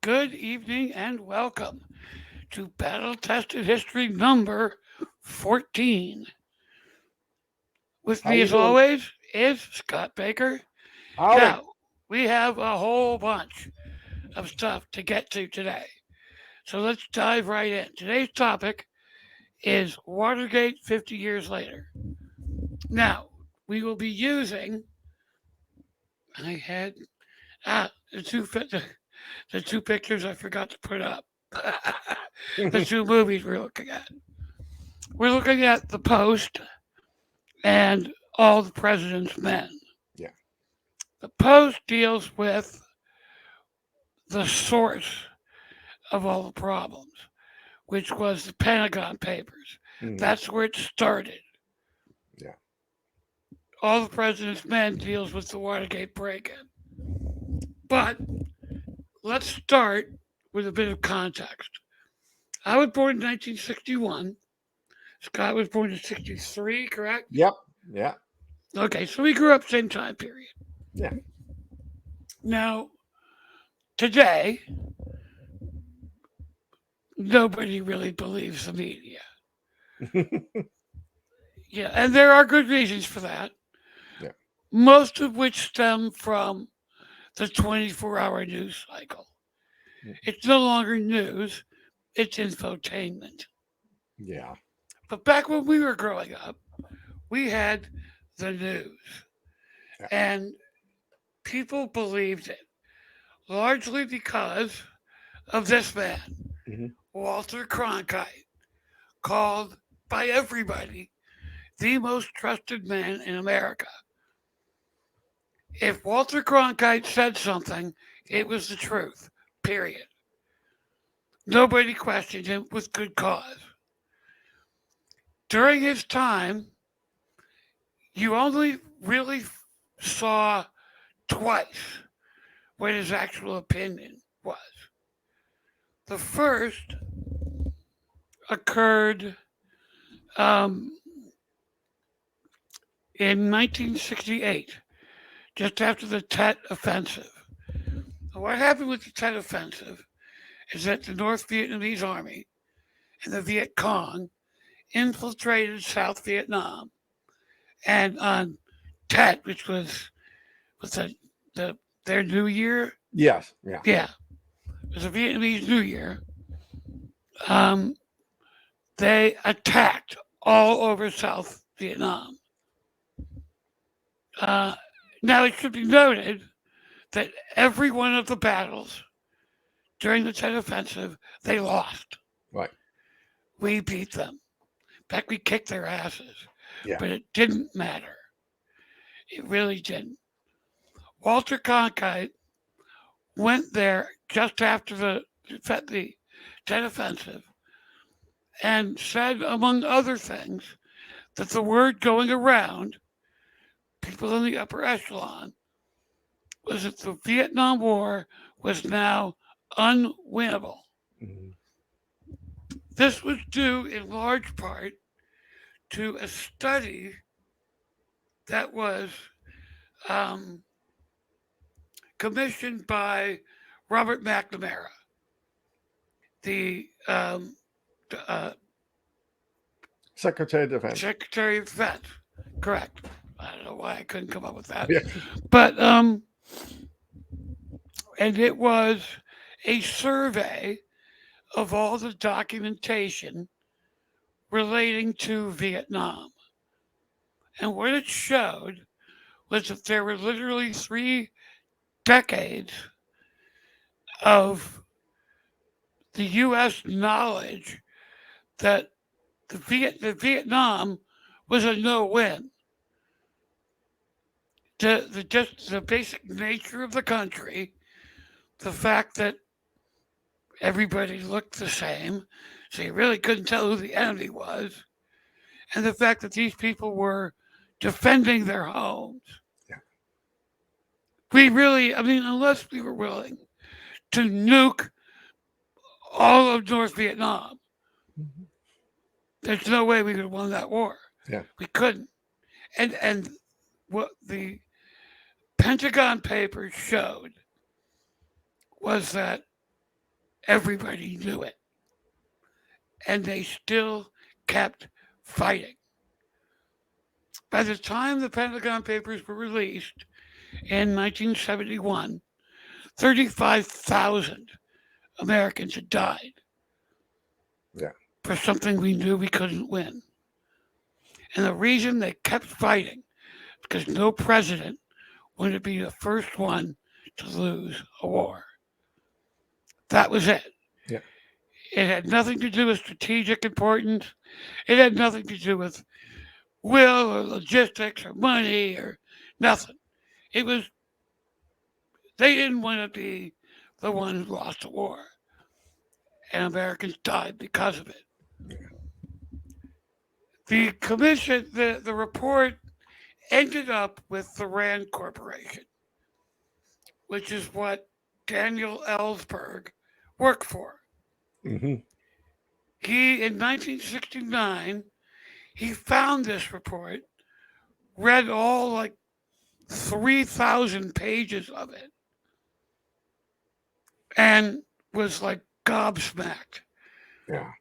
Good evening and welcome to Battle Tested History number 14. With How me, you as doing? always, is Scott Baker. Howdy. Now, we have a whole bunch of stuff to get to today. So let's dive right in. Today's topic is Watergate 50 years later. Now, we will be using. I had. The the two pictures I forgot to put up. The two movies we're looking at. We're looking at The Post and All the President's Men. Yeah. The Post deals with the source of all the problems, which was the Pentagon Papers. Mm, That's where it started. yeah. All the President's Men deals with the Watergate break in. But let's start with a bit of context. I was born in 1961. Scott was born in 63, correct? Yep. Yeah. Okay, so we grew up same time period. Yeah. Now, today, nobody really believes the media. Yeah, and there are good reasons for that, Yeah. most of which stem from the 24-hour news cycle. Mm, It's no longer news, it's infotainment. yeah. But back when we were growing up, we had the news, Yeah. and people believed it, largely because of this man, Hmm. Walter Cronkite, called by everybody the most trusted man in America. If Walter Cronkite said something, it was the truth, period. Nobody questioned him with good cause. During his time, you only really saw twice what his actual opinion was. The first occurred um, in 1968, just after the Tet Offensive. What happened with the Tet Offensive is that the North Vietnamese Army and the Viet Cong infiltrated South Vietnam, and on Tet, which was the their New Year, Yes. Yeah. yeah, it was a Vietnamese New Year. Um, they attacked all over South Vietnam. Uh, Now it should be noted that every one of the battles during the Tet Offensive they lost. Right. We beat them. In fact, we kicked their asses, Yeah. but it didn't matter. It really didn't. Walter Cronkite went there just after the Tet Offensive and said, among other things, that the word going around, people in the upper echelon, was that the Vietnam War was now unwinnable. Hmm. This was due in large part to a study that was um, commissioned by Robert McNamara, the uh, Secretary of Defense. Secretary of Defense. Correct. I don't know why I couldn't come up with that. Yeah. But, and it was a survey of all the documentation relating to Vietnam. And what it showed was that there were literally 3 decades of the U.S. knowledge that the Vietnam was a no-win. Just the basic nature of the country, the fact that everybody looked the same, so you really couldn't tell who the enemy was, and the fact that these people were defending their homes. Yeah. We really, I mean, unless we were willing to nuke all of North Vietnam, Mhm. there's no way we could have won that war. Yeah. We couldn't. And what the Pentagon Papers showed was that Everybody knew it, and they still kept fighting. By the time the Pentagon Papers were released in 1971, 35,000 Americans had died Yeah. for something we knew we couldn't win. And the reason they kept fighting is because no president wanted to be the first one to lose a war. That was it. Yeah. It had nothing to do with strategic importance. It had nothing to do with will or logistics or money or nothing. It was, they didn't want to be the one who lost the war. And Americans died because of it. The commission, the report ended up with the Rand Corporation, which is what Daniel Ellsberg worked for. Hmm. He, in 1969, he found this report, read all like 3,000 pages of it, and was like gobsmacked Yeah.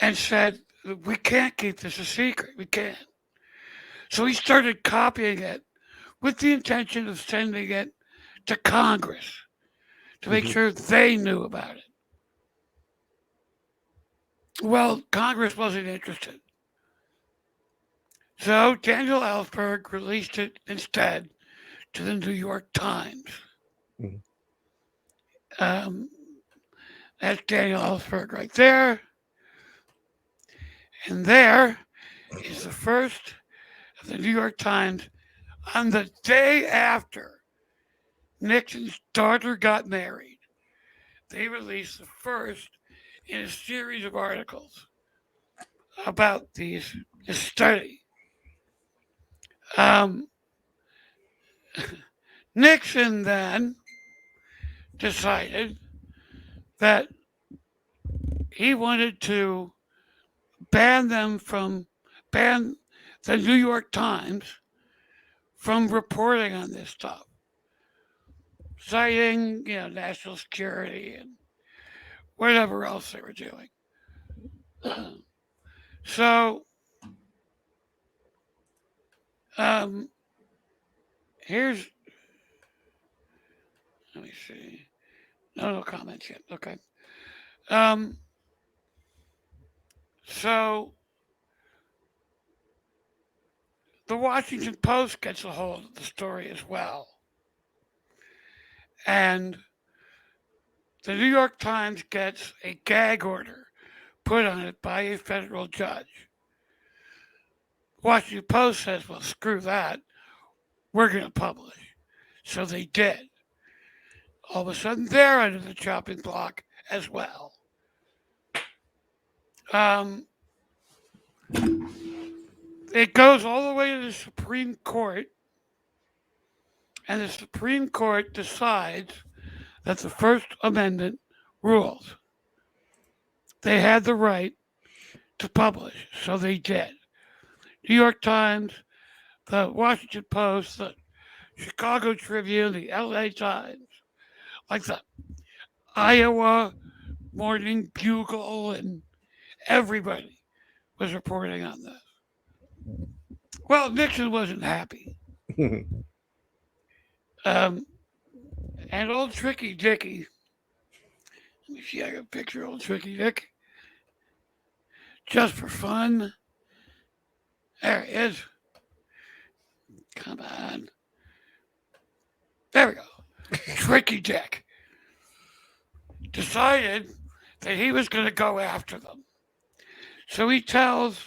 and said, "We can't keep this a secret. We can't." So he started copying it with the intention of sending it to Congress to make Hmm. sure they knew about it. Well, Congress wasn't interested. So Daniel Ellsberg released it instead to the New York Times. Hmm. Um, that's Daniel Ellsberg right there. And there is the first of the New York Times on the day after Nixon's daughter got married. They released the first in a series of articles about this study. Um, Nixon then decided that he wanted to ban them from ban the New York Times from reporting on this stuff, citing national security and whatever else they were doing. So um, here's let me see. No comments yet. Okay. Um, so the Washington Post gets a hold of the story as well, and the New York Times gets a gag order put on it by a federal judge. Washington Post says, "Well, screw that. We're going to publish." So they did. All of a sudden, they're under the chopping block as well. Um, it goes all the way to the Supreme Court, and the Supreme Court decides that the First Amendment rules. They had the right to publish, so they did. New York Times, the Washington Post, the Chicago Tribune, the LA Times, like the Iowa Morning Bugle, and everybody was reporting on this. Well, Nixon wasn't happy. Um, and old Tricky Dicky, let me see, I got a picture of old Tricky Dick, just for fun. There he is. Come on. There we go. Tricky Dick decided that he was going to go after them. So he tells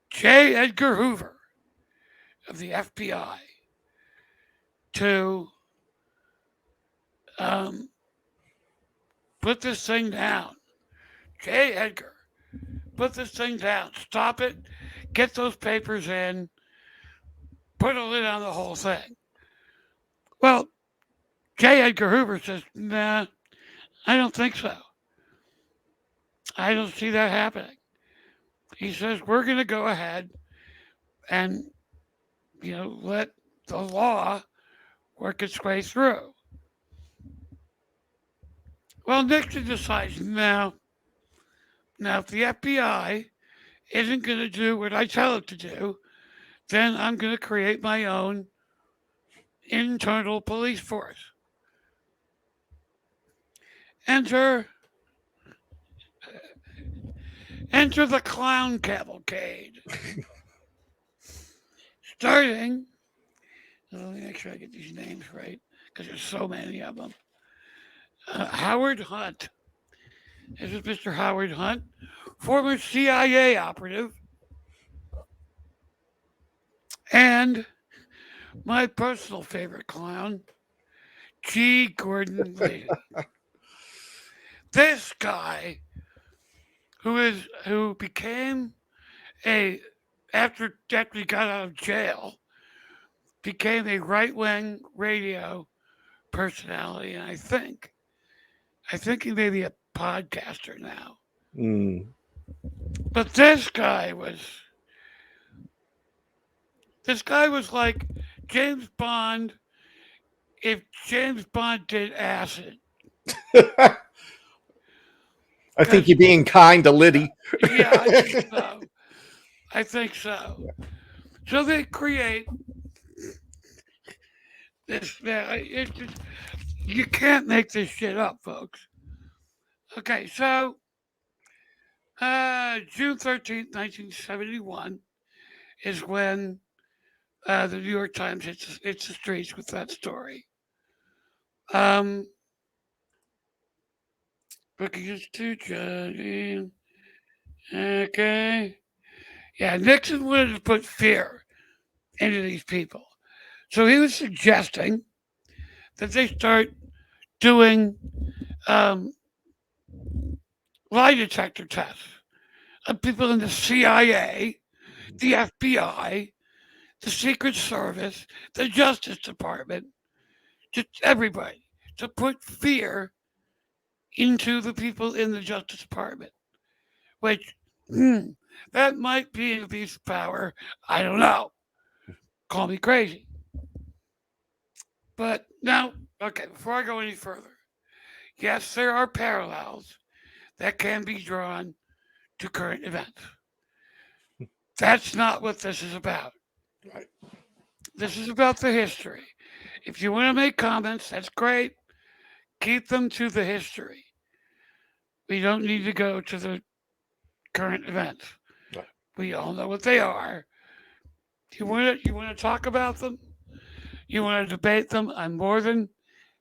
J. Edgar Hoover of the FBI to um, put this thing down. J. Edgar, put this thing down. Stop it. Get those papers in. Put a lid on the whole thing. Well, J. Edgar Hoover says, "Nah, I don't think so. I don't see that happening." He says, "We're going to go ahead and, let the law work its way through." Well, Nixon decides now if the FBI isn't going to do what I tell it to do, then I'm going to create my own internal police force. Enter, enter the clown cavalcade. Starting, let me make sure I get these names right because there's so many of them. Howard Hunt. This is Mr. Howard Hunt, former CIA operative, and my personal favorite clown, G. Gordon Liddy. This guy who became a after he got out of jail became a right wing radio personality, and I think he may be a podcaster now. Mm. But this guy was like James Bond if James Bond did acid. I think Because you're being kind to Liddy. yeah, I think so. I think so. So they create this. You can't make this shit up, folks. Okay, so June 13th, 1971 is when the New York Times hits the streets with that story. Um, Looking to Johnny. Okay. Yeah, Nixon wanted to put fear into these people. So he was suggesting that they start doing um, lie detector tests of people in the CIA, the FBI, the Secret Service, the Justice Department, just everybody, to put fear into the people in the Justice Department, which that might be an abuse of power. I don't know. Call me crazy. But now, okay, before I go any further, yes, there are parallels that can be drawn to current events. That's not what this is about. Right. This is about the history. If you want to make comments, that's great. Keep them to the history. We don't need to go to the current events. Right. We all know what they are. You want to talk about them? You want to debate them? I'm more than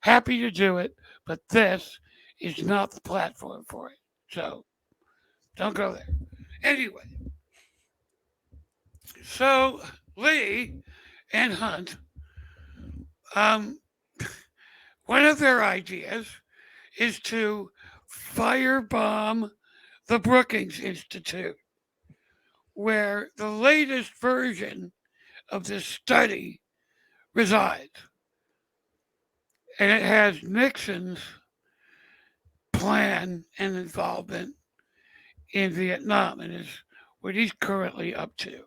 happy to do it, but this is not the platform for it. So don't go there. Anyway, so Lee and Hunt, um, one of their ideas is to firebomb the Brookings Institute, where the latest version of this study resides. And it has Nixon's plan and involvement in Vietnam and is what he's currently up to.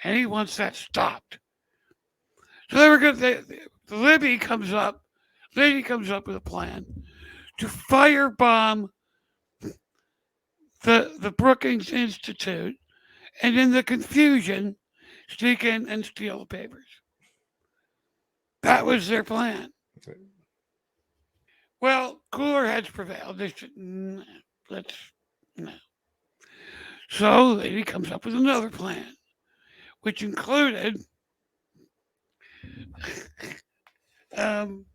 And he wants that stopped. So they were going Liddy comes up with a plan to firebomb the Brookings Institute and in the confusion sneak in and steal the papers. That was their plan. Well, cooler heads prevailed. They said, "Nah, let's no." So Lady comes up with another plan, which included, um,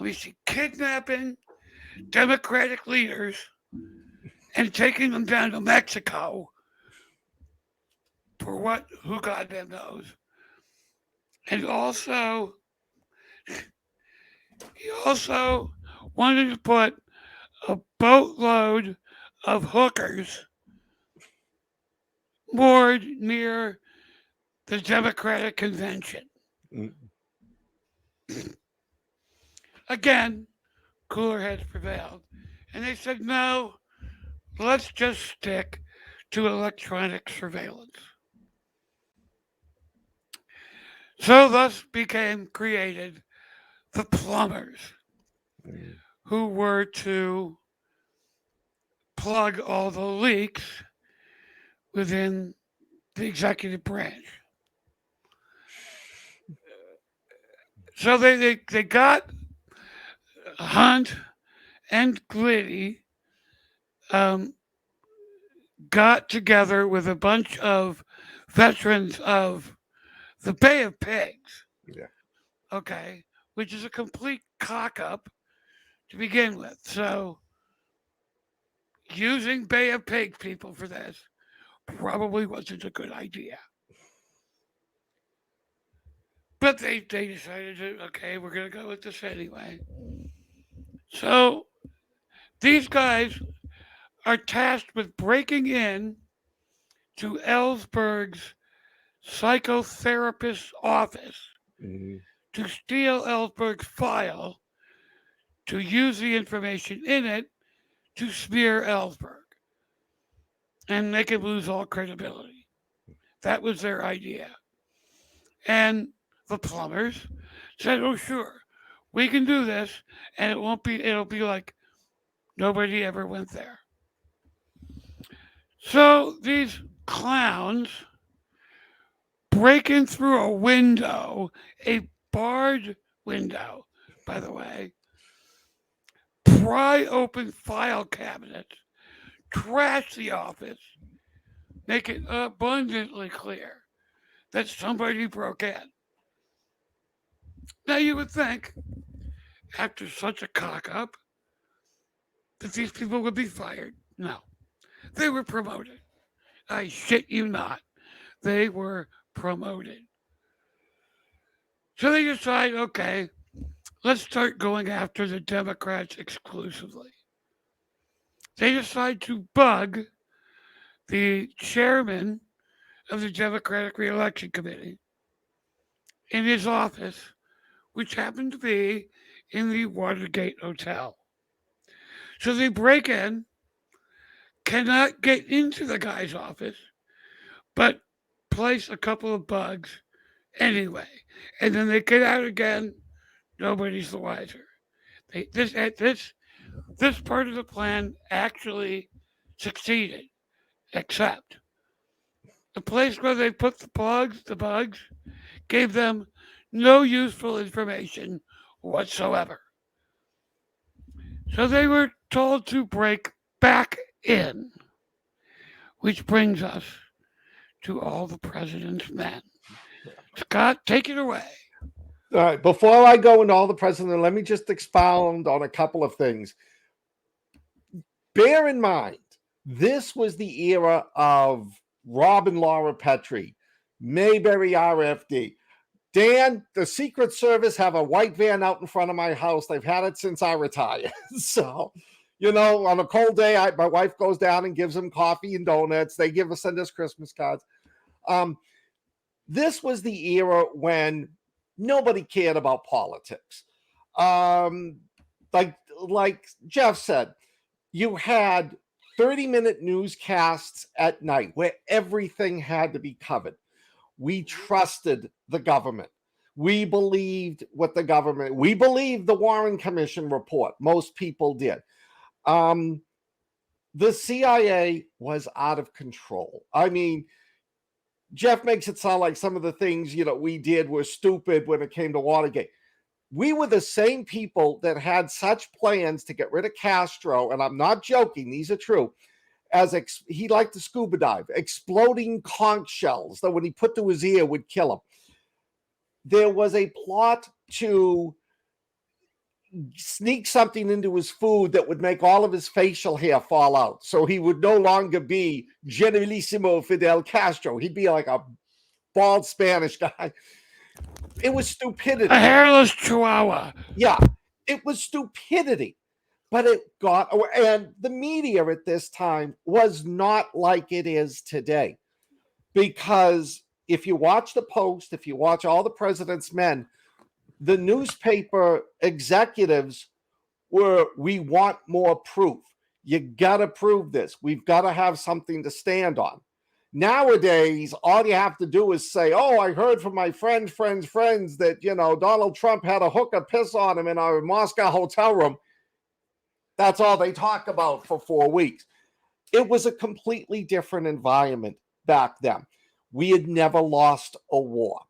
let me see, kidnapping Democratic leaders and taking them down to Mexico for what, who goddamn knows. And he also wanted to put a boatload of hookers moored near the Democratic convention. Mm. Again, cooler heads prevailed. And they said, no, let's just stick to electronic surveillance. So thus became created the plumbers, Mm. who were to plug all the leaks within the executive branch. So they got Hunt and Gliddy um, got together with a bunch of veterans of the Bay of Pigs, Yeah. okay, which is a complete cock up to begin with. So using Bay of Pigs people for this probably wasn't a good idea. But they decided to, okay, we're going to go with this anyway. So these guys are tasked with breaking in to Ellsberg's psychotherapist's office Mhm. to steal Ellsberg's file to use the information in it to smear Ellsberg and make him lose all credibility. That was their idea. And the plumbers said, "Oh, sure, we can do this, and it won't be. It'll be like nobody ever went there." So these clowns break in through a window, a barred window, by the way, pry open file cabinets, trash the office, make it abundantly clear that somebody broke in. Now you would think, after such a cock up, that these people would be fired. No, they were promoted. I shit you not. They were promoted. So they decide, okay, let's start going after the Democrats exclusively. They decide to bug the chairman of the Democratic Reelection Committee in his office, which happened to be in the Watergate Hotel. So they break in, cannot get into the guy's office, but place a couple of bugs anyway. And then they get out again, nobody's the wiser. This part of the plan actually succeeded, except the place where they put the bugs, gave them no useful information whatsoever. So they were told to break back in, which brings us to all the president's men. Scott, take it away. All right. Before I go into all the president, let me just expound on a couple of things. Bear in mind, this was the era of Rob and Laura Petrie, Mayberry RFD. Dan, the Secret Service have a white van out in front of my house. They've had it since I retired. So, on a cold day, my wife goes down and gives them coffee and donuts. They send us Christmas cards. This was the era when nobody cared about politics. Like Jeff said, you had 30-minute newscasts at night where everything had to be covered. We trusted the government. We believed we believed the Warren Commission report. Most people did. The CIA was out of control. I mean, Jeff makes it sound like some of the things, we did were stupid when it came to Watergate. We were the same people that had such plans to get rid of Castro, and I'm not joking, these are true, he liked to scuba dive, exploding conch shells that when he put to his ear would kill him. There was a plot to sneak something into his food that would make all of his facial hair fall out. So he would no longer be Generalissimo Fidel Castro. He'd be like a bald Spanish guy. It was stupidity. A hairless chihuahua. Yeah, it was stupidity. But and the media at this time was not like it is today. Because if you watch the Post, if you watch all the president's men, the newspaper executives we want more proof. You got to prove this. We've got to have something to stand on. Nowadays, all you have to do is say, oh, I heard from my friends that, Donald Trump had a hooker piss on him in our Moscow hotel room. That's all they talk about for 4 weeks. It was a completely different environment back then. We had never lost a war.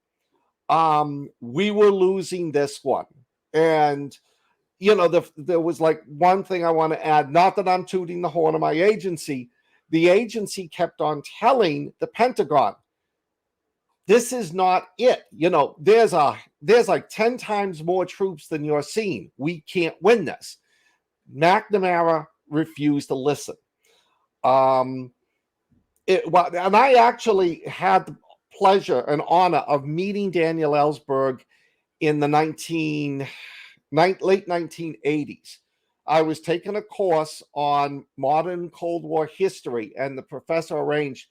We were losing this one. And, there was like one thing I want to add, not that I'm tooting the horn of my agency. The agency kept on telling the Pentagon, this is not it. There's like 10 times more troops than you're seeing. We can't win this. McNamara refused to listen. And I actually had the pleasure and honor of meeting Daniel Ellsberg in the late 1980s. I was taking a course on modern Cold War history, and the professor arranged.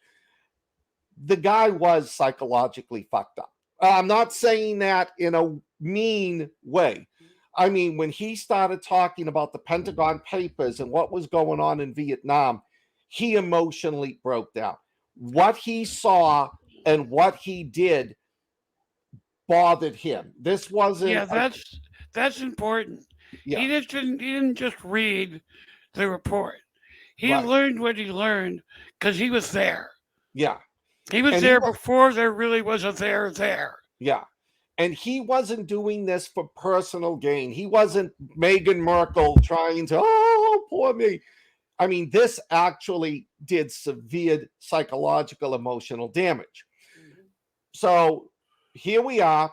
The guy was psychologically fucked up. I'm not saying that in a mean way. I mean, when he started talking about the Pentagon Papers and what was going on in Vietnam, he emotionally broke down. What he saw and what he did bothered him. This wasn't. Yeah, that's important. Yeah, He didn't just read the report. He right. learned what he learned because he was there. Yeah, He was and there before there really was a there. yeah, and he wasn't doing this for personal gain. He wasn't Meghan Markle trying to, oh, poor me. I mean, this actually did severe psychological, emotional damage. So here we are.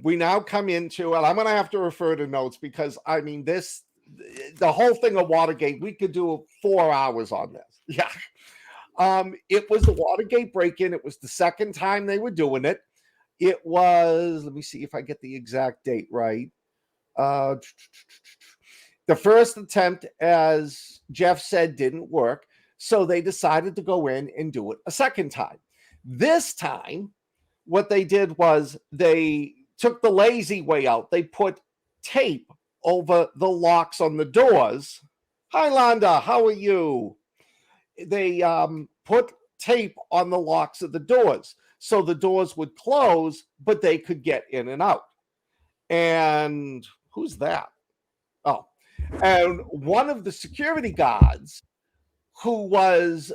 We now come into, and I'm going to have to refer to notes because, I mean, the whole thing of Watergate, we could do 4 hours on this. Yeah. It was the Watergate break-in. It was the second time they were doing it. It was, let me see if I get the exact date right. The first attempt, as Jeff said, didn't work. So they decided to go in and do it a second time. This time, what they did was they took the lazy way out. They put tape over the locks on the doors. Hi, Londa. How are you? They put tape on the locks of the doors so the doors would close, but they could get in and out. And who's that? Oh, and one of the security guards, who was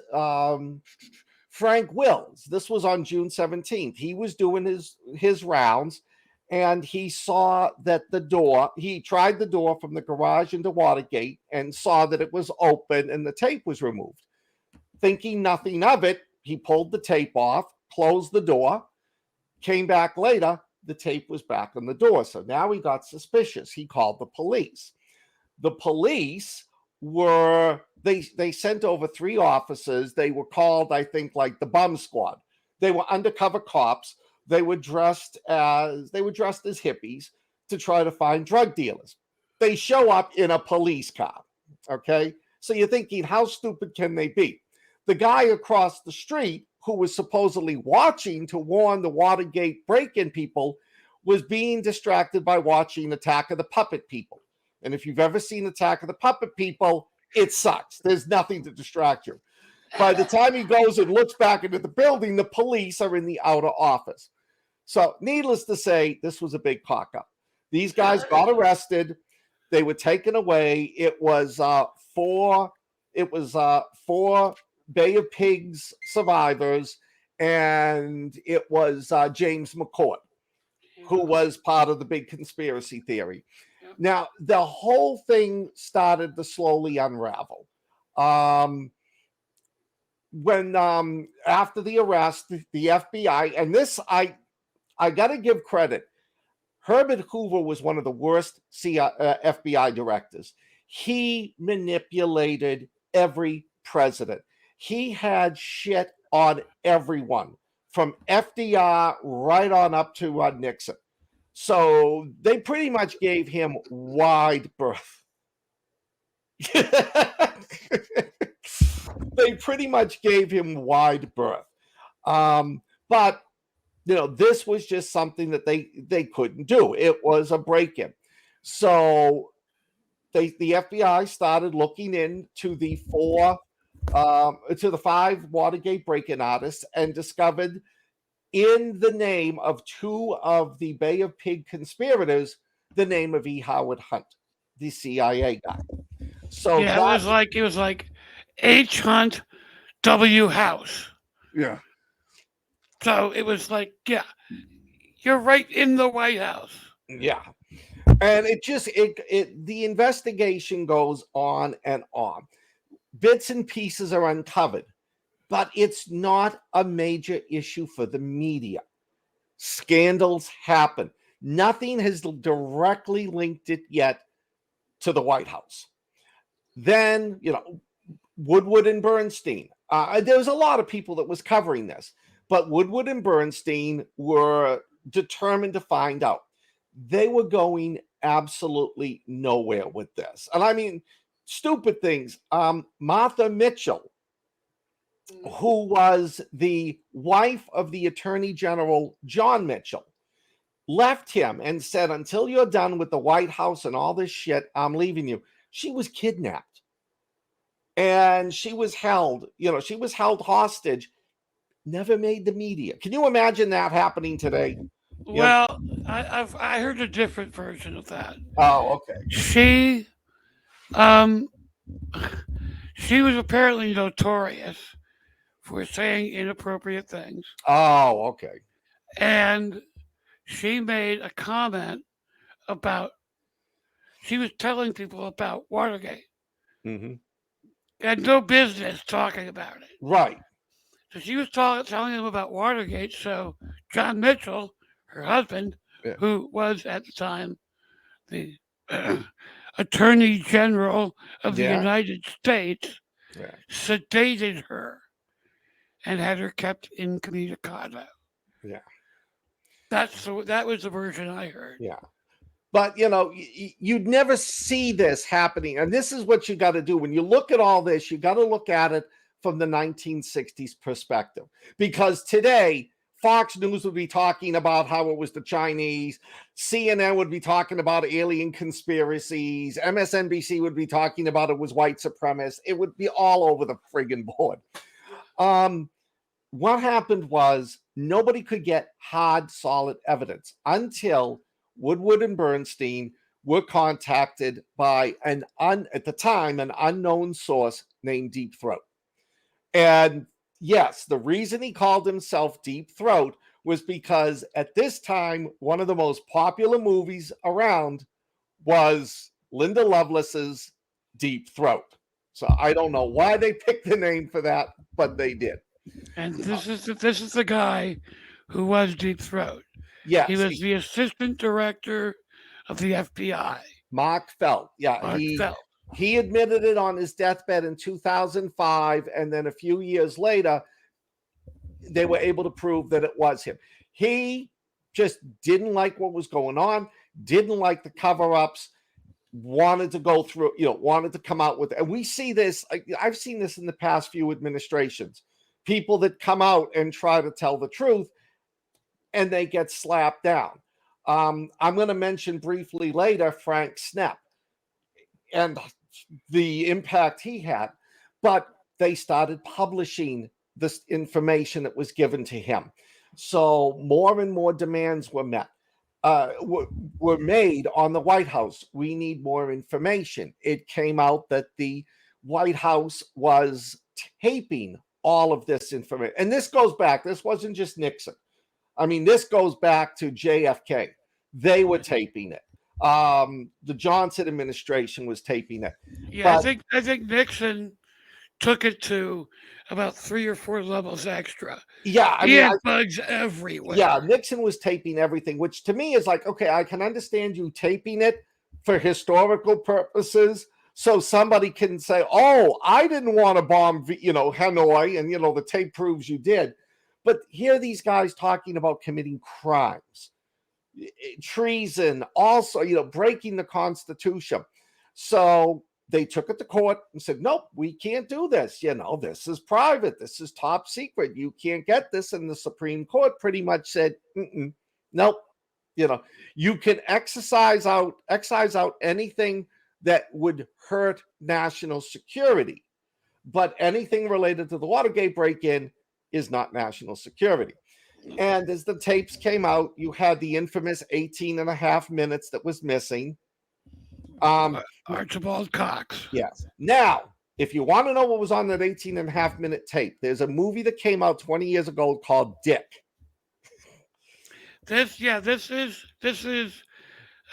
Frank Wills. This was on June 17th. He was doing his rounds, and he saw that he tried the door from the garage into Watergate and saw that it was open and the tape was removed. Thinking nothing of it, he pulled the tape off, closed the door, came back later, the tape was back on the door. So now he got suspicious. He called the police. The police they sent over 3 officers. They were called, I think, like the bum squad. They were undercover cops. They were dressed as hippies to try to find drug dealers. They show up in a police car. Okay. So you're thinking, how stupid can they be? The guy across the street, who was supposedly watching to warn the Watergate break-in people, was being distracted by watching Attack of the Puppet People. And if you've ever seen Attack of the Puppet People, it sucks. There's nothing to distract you. By the time he goes and looks back into the building, the police are in the outer office. So needless to say, this was a big cock up. These guys got arrested. They were taken away. It was four Bay of Pigs survivors, and it was James McCord, who was part of the big conspiracy theory. Now, the whole thing started to slowly unravel. When after the arrest, the FBI, and this I got to give credit. Herbert Hoover was one of the worst FBI directors. He manipulated every president. He had shit on everyone, from FDR right on up to Nixon. So they pretty much gave him wide berth. They pretty much gave him wide berth. But this was just something that they couldn't do. It was a break-in. So the FBI started looking into the 5 Watergate break-in artists and discovered, in the name of 2 of the Bay of Pig conspirators, the name of E. Howard Hunt, the CIA guy. So Yeah, that, it was like H Hunt W House. yeah, So it was like, yeah, you're right in the White House. yeah. And the investigation goes on and on. Bits and pieces are uncovered, but it's not a major issue for the media. Scandals happen. Nothing has directly linked it yet to the White House. Then, Woodward and Bernstein. There was a lot of people that was covering this, but Woodward and Bernstein were determined to find out. They were going absolutely nowhere with this. And I mean, stupid things. Martha Mitchell, who was the wife of the Attorney General John Mitchell, left him and said, "Until you're done with the White House and all this shit, I'm leaving you." She was kidnapped and she was held hostage, never made the media. Can you imagine that happening today? You know, Well, I heard a different version of that. oh, okay. She um she was apparently notorious for saying inappropriate things, Oh, okay. and she made a comment about she was telling people about Watergate. Hmm. Had no business talking about it. Right. So she was telling them about Watergate. So John Mitchell, her husband, Yeah. who was at the time the Attorney General of the Yeah. United States, Yeah. sedated her and had her kept incommunicado. Yeah. That was the version I heard. Yeah. But you'd never see this happening. And this is what you got to do when you look at all this. You got to look at it from the 1960s perspective, because today Fox News would be talking about how it was the Chinese, CNN would be talking about alien conspiracies, MSNBC would be talking about it was white supremacists. It would be all over the friggin' board. What happened was nobody could get hard, solid evidence until Woodward and Bernstein were contacted by at the time, an unknown source named Deep Throat. And yes, the reason he called himself Deep Throat was because at this time, one of the most popular movies around was Linda Lovelace's Deep Throat. So I don't know why they picked the name for that, but they did. And this is the guy who was Deep Throat. He Yes, was the assistant director of the FBI, Mark Felt. Yeah, Mark Felt. he admitted it on his deathbed in 2005, and then a few years later, they were able to prove that it was him. He just didn't like what was going on, didn't like the cover-ups, wanted to go through, wanted to come out with, and we see this. I've seen this in the past few administrations. People that come out and try to tell the truth, and they get slapped down. I'm going to mention briefly later Frank Snepp and the impact he had, but they started publishing this information that was given to him. So more and more demands were met. Were made on the White House. We need more information. It came out that the White House was taping all of this information. And this goes back, this wasn't just Nixon. I mean, this goes back to JFK. They were taping it. The Johnson administration was taping it. Yeah, But I think Nixon took it to about 3 or 4 levels extra. yeah, I He mean, had bugs everywhere. yeah, Nixon was taping everything, which to me is like, okay, I can understand you taping it for historical purposes. So somebody can say, oh, I didn't want to bomb, Hanoi, and, the tape proves you did. But here are these guys talking about committing crimes, treason, also, breaking the Constitution. So they took it to court and said, nope, we can't do this. This is private. This is top secret. You can't get this. And the Supreme Court pretty much said, nope. You can excise out anything that would hurt national security, but anything related to the Watergate break-in is not national security. And as the tapes came out, you had the infamous 18 and a half minutes that was missing. Archibald Cox. Yes. Now, if you want to know what was on that 18.5-minute tape, there's a movie that came out 20 years ago called Dick. This is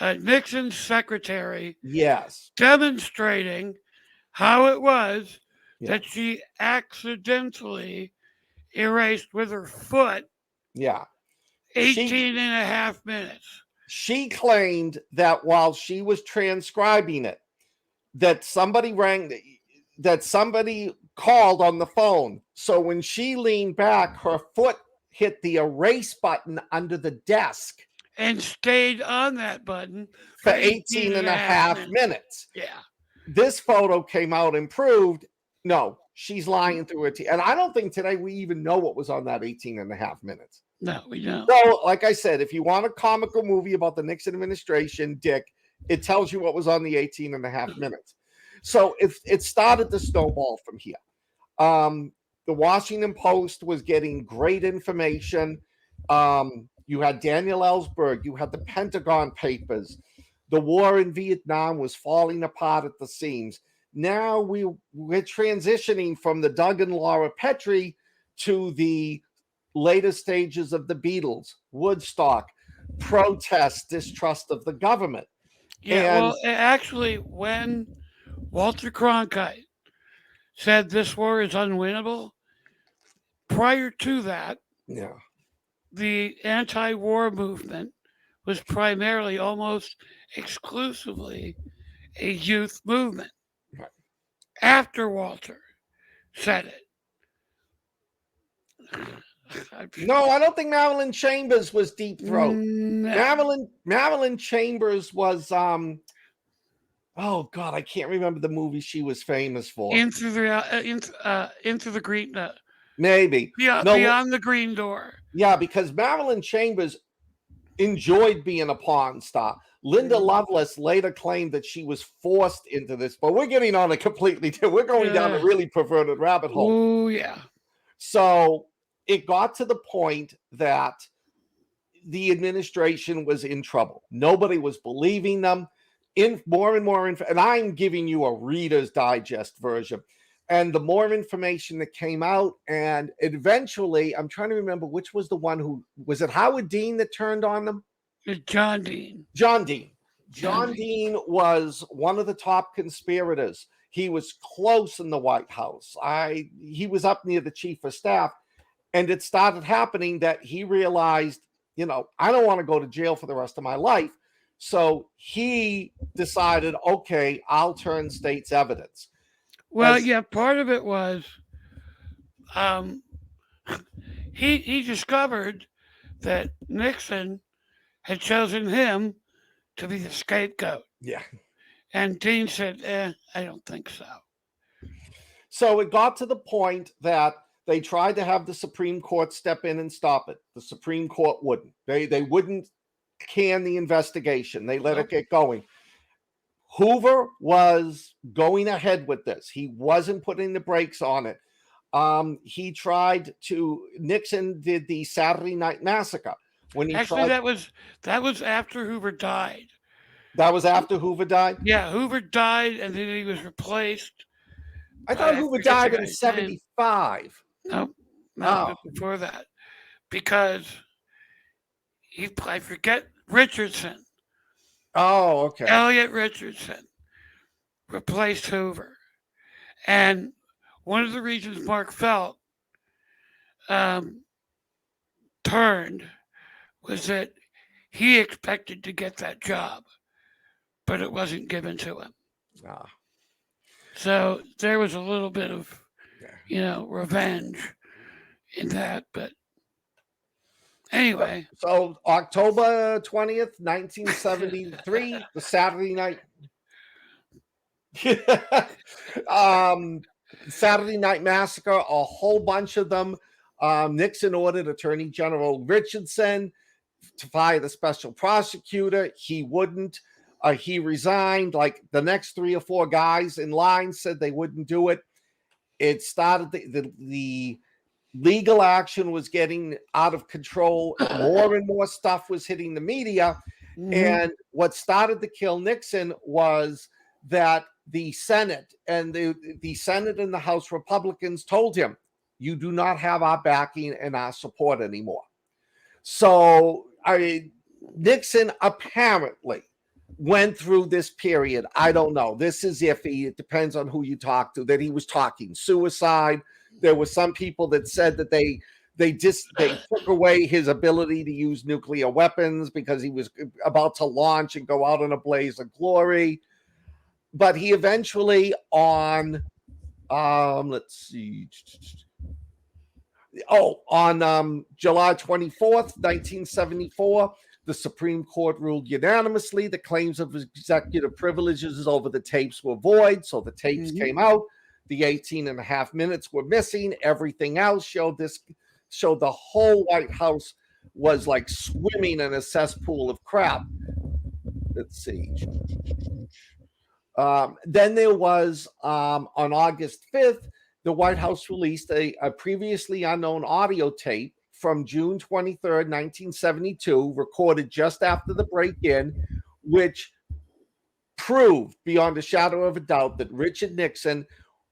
Nixon's secretary Yes. demonstrating how it was Yeah. that she accidentally erased with her foot Yeah. 18 and a half minutes. She claimed that while she was transcribing it, that somebody called on the phone. So when she leaned back, her foot hit the erase button under the desk And stayed on that button for 18 and a half minutes. Yeah. This photo came out and proved, no, she's lying through her teeth. And I don't think today we even know what was on that 18 and a half minutes. No, we don't. So, like I said, if you want a comical movie about the Nixon administration, Dick, it tells you what was on the 18 and a half minutes. So it started to snowball from here. The Washington Post was getting great information. You had Daniel Ellsberg, you had the Pentagon Papers. The war in Vietnam was falling apart at the seams. Now we're transitioning from the Doug and Laura Petrie to the later stages of the Beatles, Woodstock, protest, distrust of the government. Yeah, well, actually, when Walter Cronkite said this war is unwinnable, prior to that, yeah, the anti-war movement was primarily, almost exclusively, a youth movement. Right. After Walter said it. No, I don't think Marilyn Chambers was Deep Throat. No. Marilyn Chambers was oh God, I can't remember the movie she was famous for. Into the green. Maybe beyond the green door. Yeah, because Marilyn Chambers enjoyed being a porn star. Linda Lovelace later claimed that she was forced into this, but we're getting on a completely different. We're going down a really perverted rabbit hole. Oh yeah. So it got to the point that the administration was in trouble. Nobody was believing them. More and more, and I'm giving you a Reader's Digest version. And the more information that came out, and eventually, I'm trying to remember which was the one who was it Howard Dean that turned on them? John Dean. John Dean was one of the top conspirators. He was close in the White House. He was up near the chief of staff. And it started happening that he realized, I don't want to go to jail for the rest of my life. So he decided, okay, I'll turn state's evidence. Well, yeah, part of it was he discovered that Nixon had chosen him to be the scapegoat. Yeah. And Dean said, I don't think so. So it got to the point that they tried to have the Supreme Court step in and stop it. The Supreme Court wouldn't. They wouldn't can the investigation. They let it get going. Hoover was going ahead with this. He wasn't putting the brakes on it. Nixon did the Saturday Night Massacre. That was after Hoover died. That was after Hoover died? Yeah, Hoover died and then he was replaced. I thought Hoover died in 75. No, before that. Because I forget Richardson. Oh, okay. Elliot Richardson replaced Hoover. And one of the reasons Mark Felt turned was that he expected to get that job, but it wasn't given to him. So there was a little bit of, revenge in that. But anyway. So October 20th, 1973, the Saturday Night Saturday Night Massacre, a whole bunch of them. Nixon ordered Attorney General Richardson to fire the special prosecutor. He wouldn't. He resigned. Like the next 3 or 4 guys in line said they wouldn't do it. It started the legal action was getting out of control. More and more stuff was hitting the media. Mm-hmm. And what started to kill Nixon was that the Senate and the Senate and the House Republicans told him, you do not have our backing and our support anymore. So Nixon apparently went through this period. I don't know. This is iffy. It depends on who you talk to. That he was talking suicide. There were some people that said that they took away his ability to use nuclear weapons because he was about to launch and go out in a blaze of glory. But he eventually on let's see. On July 24th, 1974, the Supreme Court ruled unanimously the claims of executive privileges over the tapes were void. So the tapes came out. The 18 and a half minutes were missing. Everything else showed the whole White House was like swimming in a cesspool of crap. Let's see. Then there was on August 5th, the White House released a previously unknown audio tape from June 23rd, 1972, recorded just after the break-in, which proved beyond a shadow of a doubt that Richard Nixon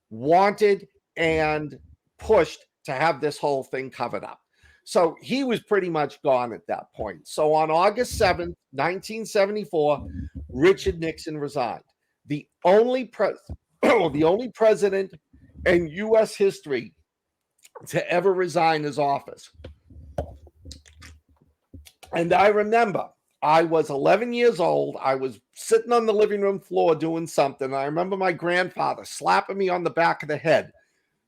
wanted and pushed to have this whole thing covered up. So he was pretty much gone at that point. So on August 7th, 1974, Richard Nixon resigned. The only president in U.S. history to ever resign his office. And I remember I was 11 years old. I was sitting on the living room floor doing something. I remember my grandfather slapping me on the back of the head,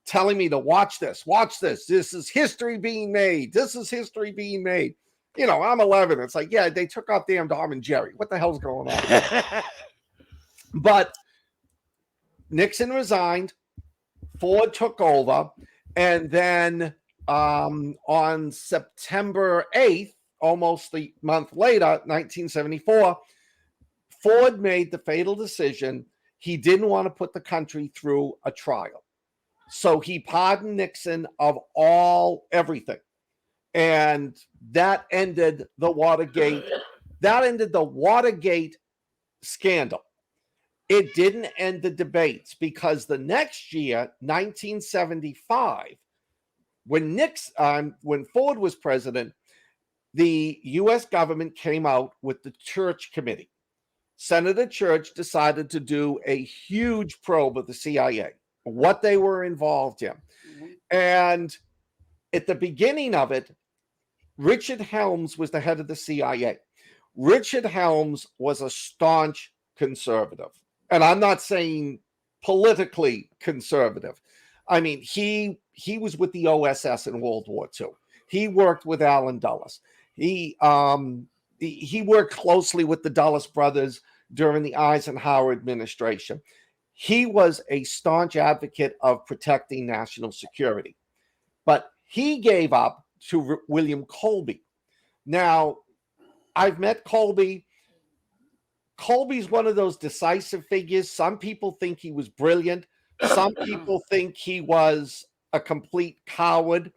telling me to watch this. This is history being made. This is history being made. You know, I'm 11. It's like, yeah, they took off damn Tom and Jerry. What the hell's going on? But Nixon resigned. Ford took over. And then on September 8th, almost a month later, 1974, Ford made the fatal decision. He didn't want to put the country through a trial. So he pardoned Nixon of everything. And that ended the Watergate. That ended the Watergate scandal. It didn't end the debates because the next year, 1975, when Ford was president, the U.S. government came out with the Church Committee. Senator Church decided to do a huge probe of the CIA, what they were involved in. And at the beginning of it, Richard Helms was the head of the CIA. Richard Helms was a staunch conservative. And I'm not saying politically conservative. I mean, he was with the OSS in World War II. He worked with Allen Dulles. He worked closely with the Dulles brothers during the Eisenhower administration. He was a staunch advocate of protecting national security. But he gave up to William Colby. Now, I've met Colby. Colby's one of those decisive figures. Some people think he was brilliant. Some people think he was a complete coward.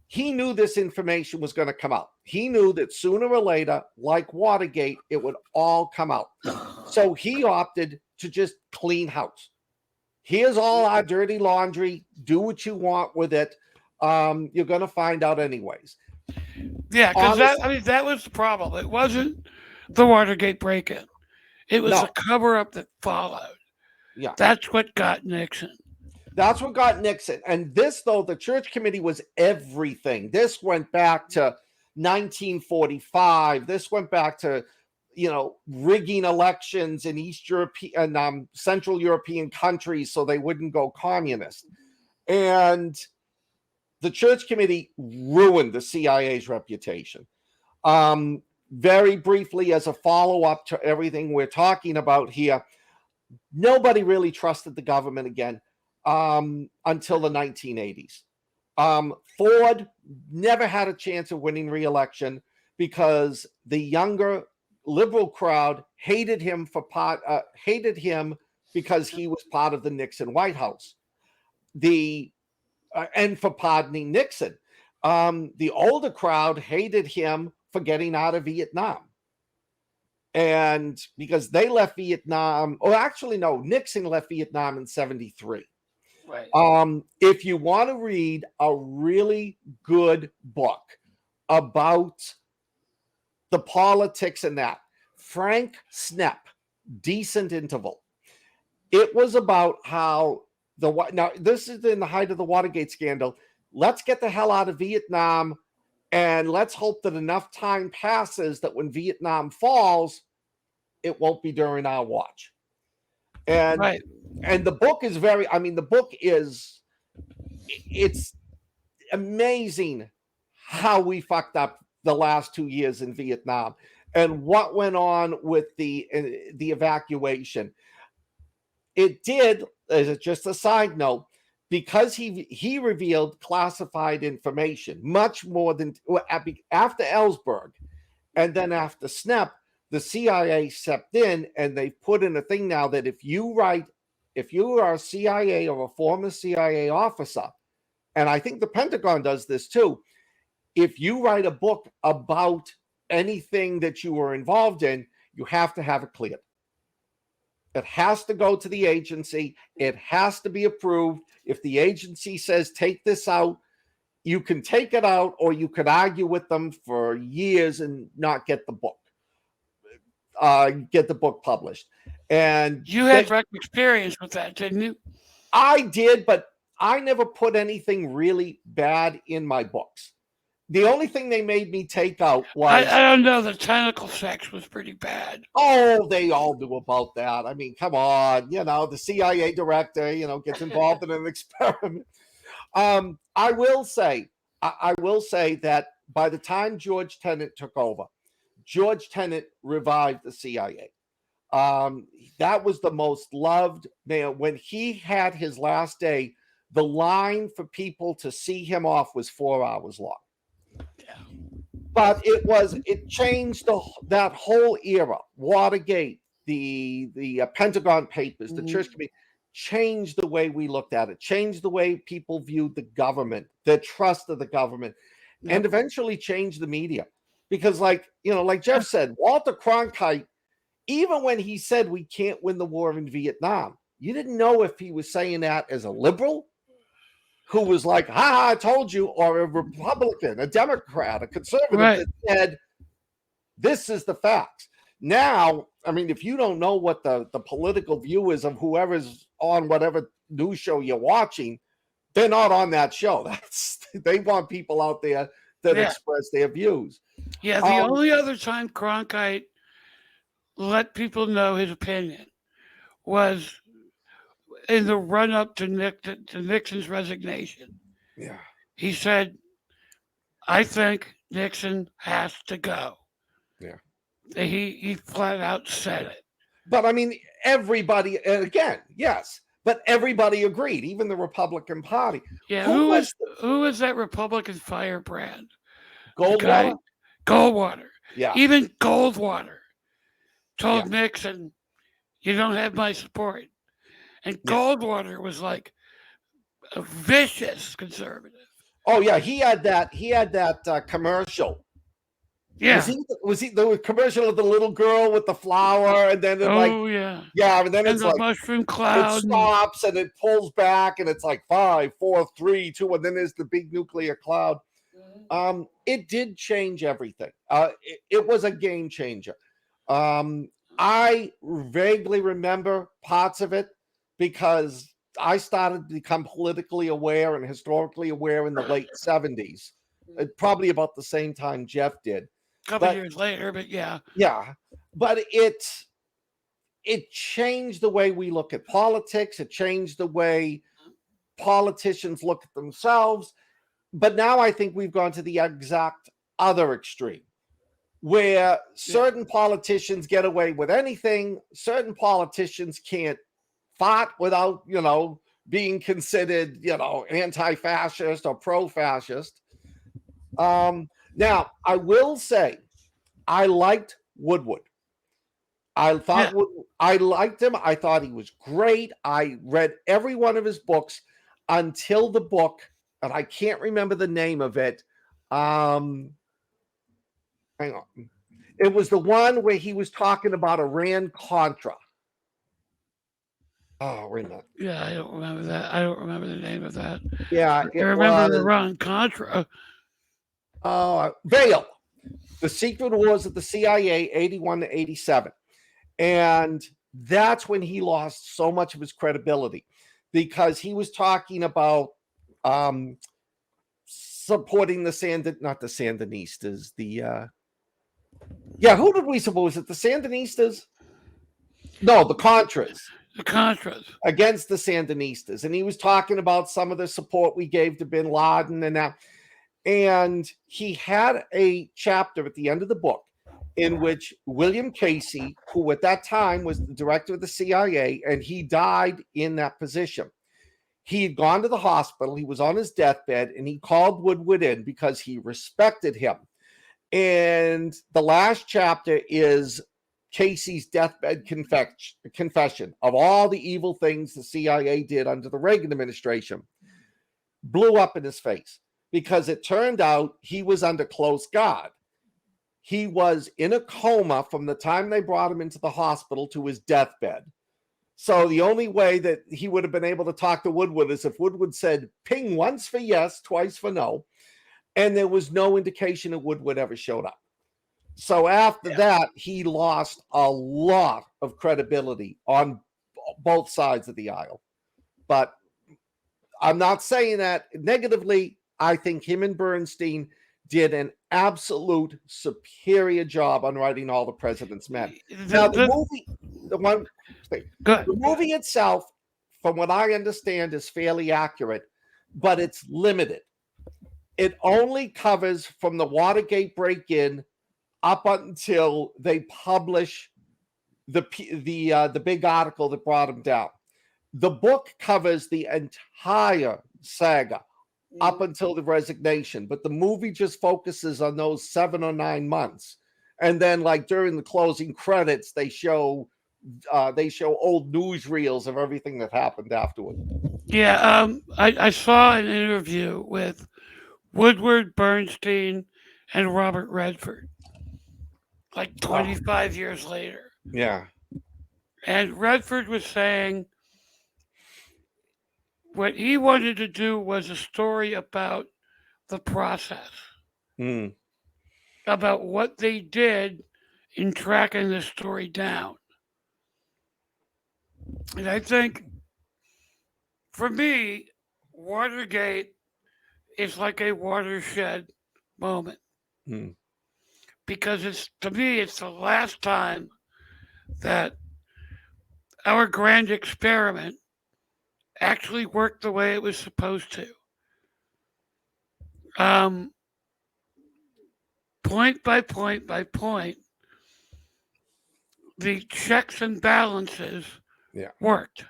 He knew this information was going to come out. He knew that sooner or later, like Watergate, it would all come out. So he opted to just clean house. Here's all our dirty laundry. Do what you want with it. You're going to find out anyways. Yeah, because that was the problem. It wasn't the Watergate break-in. It was the cover-up that followed. Yeah. That's what got Nixon. That's what got Nixon. And this, though, the Church Committee was everything. This went back to 1945. This went back to, rigging elections in East European and Central European countries so they wouldn't go communist. And the Church Committee ruined the CIA's reputation. Very briefly, as a follow-up to everything we're talking about here, nobody really trusted the government again until the 1980s. Ford never had a chance of winning re-election because the younger liberal crowd hated him because he was part of the Nixon White House. And for pardoning Nixon. The older crowd hated him for getting out of Vietnam. And because they left Vietnam, or actually, no, Nixon left Vietnam in 73. Right. If you want to read a really good book about the politics and that, Frank Snepp, Decent Interval. It was about how now this is in the height of the Watergate scandal. Let's get the hell out of Vietnam, and let's hope that enough time passes that when Vietnam falls, it won't be during our watch. And Right. and the book is very, I mean, the book is, it's amazing how we fucked up the last 2 years in Vietnam and what went on with the evacuation. It did, as just a side note, because he revealed classified information much more than after Ellsberg, and then after Snepp, the CIA stepped in and they put in a thing now that if you are a CIA or a former CIA officer, and I think the Pentagon does this too, if you write a book about anything that you were involved in, you have to have it cleared. It has to go to the agency. It has to be approved. If the agency says take this out, you can take it out, or you could argue with them for years and not get the book published. And You had direct experience with that, didn't you? I did, but I never put anything really bad in my books. The only thing they made me take out was, I don't know, the tentacle sex was pretty bad. oh, they all knew about that. I mean, come on, the CIA director, gets involved in an experiment. I will say that by the time George Tenet took over, George Tenet revived the CIA. That was the most loved man. When he had his last day, the line for people to see him off was 4 hours long. Yeah. But it changed that whole era. Watergate, the Pentagon Papers, the Church Committee, changed the way we looked at it, changed the way people viewed the government, the trust of the government, and eventually changed the media. Because like Jeff said, Walter Cronkite, even when he said we can't win the war in Vietnam, you didn't know if he was saying that as a liberal who was like, ha, I told you, or a Republican, a Democrat, a conservative that said, this is the facts. Now, I mean, if you don't know what the political view is of whoever's on whatever news show you're watching, they're not on that show. They want people out there that express their views. Yeah, the only other time Cronkite let people know his opinion was in the run-up to Nixon's resignation. Yeah. He said, I think Nixon has to go. Yeah. He flat out said it. But I mean, everybody, and again, yes, but everybody agreed, even the Republican Party. Yeah, who is that Republican firebrand? Goldwater? Goldwater. Yeah. Even Goldwater told Nixon, you don't have my support. And Goldwater was like a vicious conservative. Oh yeah, he had that commercial. Yeah. Was he the commercial of the little girl with the flower, and then and then it's the like mushroom cloud. It stops and it pulls back, and it's like 5, 4, 3, 2, and then there's the big nuclear cloud. It did change everything. It was a game changer. I vaguely remember parts of it because I started to become politically aware and historically aware in the late 70s, probably about the same time Jeff did. A couple years later, but yeah. Yeah, but it changed the way we look at politics. It changed the way politicians look at themselves. But now I think we've gone to the exact other extreme, where certain politicians get away with anything. Certain politicians can't fight without, being considered, anti-fascist or pro-fascist. Now, I will say, I liked Woodward. I thought I liked him. I thought he was great. I read every one of his books until the book, and I can't remember the name of it. Hang on. It was the one where he was talking about Iran Contra. Oh, wait a minute. Yeah, I don't remember that. I don't remember the name of that. Yeah, I it remember was Iran Contra. Veil. The Secret Wars of the CIA, 81 to 87. And that's when he lost so much of his credibility because he was talking about supporting not the Sandinistas, who did we suppose it? The Sandinistas? No, the Contras The Contras. against the Sandinistas. And he was talking about some of the support we gave to bin Laden and that. And he had a chapter at the end of the book in which William Casey, who at that time was the director of the CIA, and he died in that position. He had gone to the hospital, he was on his deathbed, and he called Woodward in because he respected him. And the last chapter is Casey's deathbed confession of all the evil things the CIA did under the Reagan administration. Blew up in his face because it turned out he was under close guard. He was in a coma from the time they brought him into the hospital to his deathbed. So the only way that he would have been able to talk to Woodward is if Woodward said ping once for yes, twice for no. And there was no indication that Woodward ever showed up. So after that, he lost a lot of credibility on both sides of the aisle. But I'm not saying that negatively. I think him and Bernstein did an absolute superior job on writing All the President's Men. Now, the movie itself, from what I understand, is fairly accurate, but it's limited. It only covers from the Watergate break-in up until they publish the big article that brought him down. The book covers the entire saga up until the resignation, but the movie just focuses on those 7 or 9 months. And then, like during the closing credits, they show old newsreels of everything that happened afterward. Yeah, I saw an interview with Woodward, Bernstein, and Robert Redford, like 25 years later. Yeah. And Redford was saying what he wanted to do was a story about the process, about what they did in tracking the story down. And I think, for me, Watergate is like a watershed moment because to me it's the last time that our grand experiment actually worked the way it was supposed to. Point by point by point, the checks and balances worked.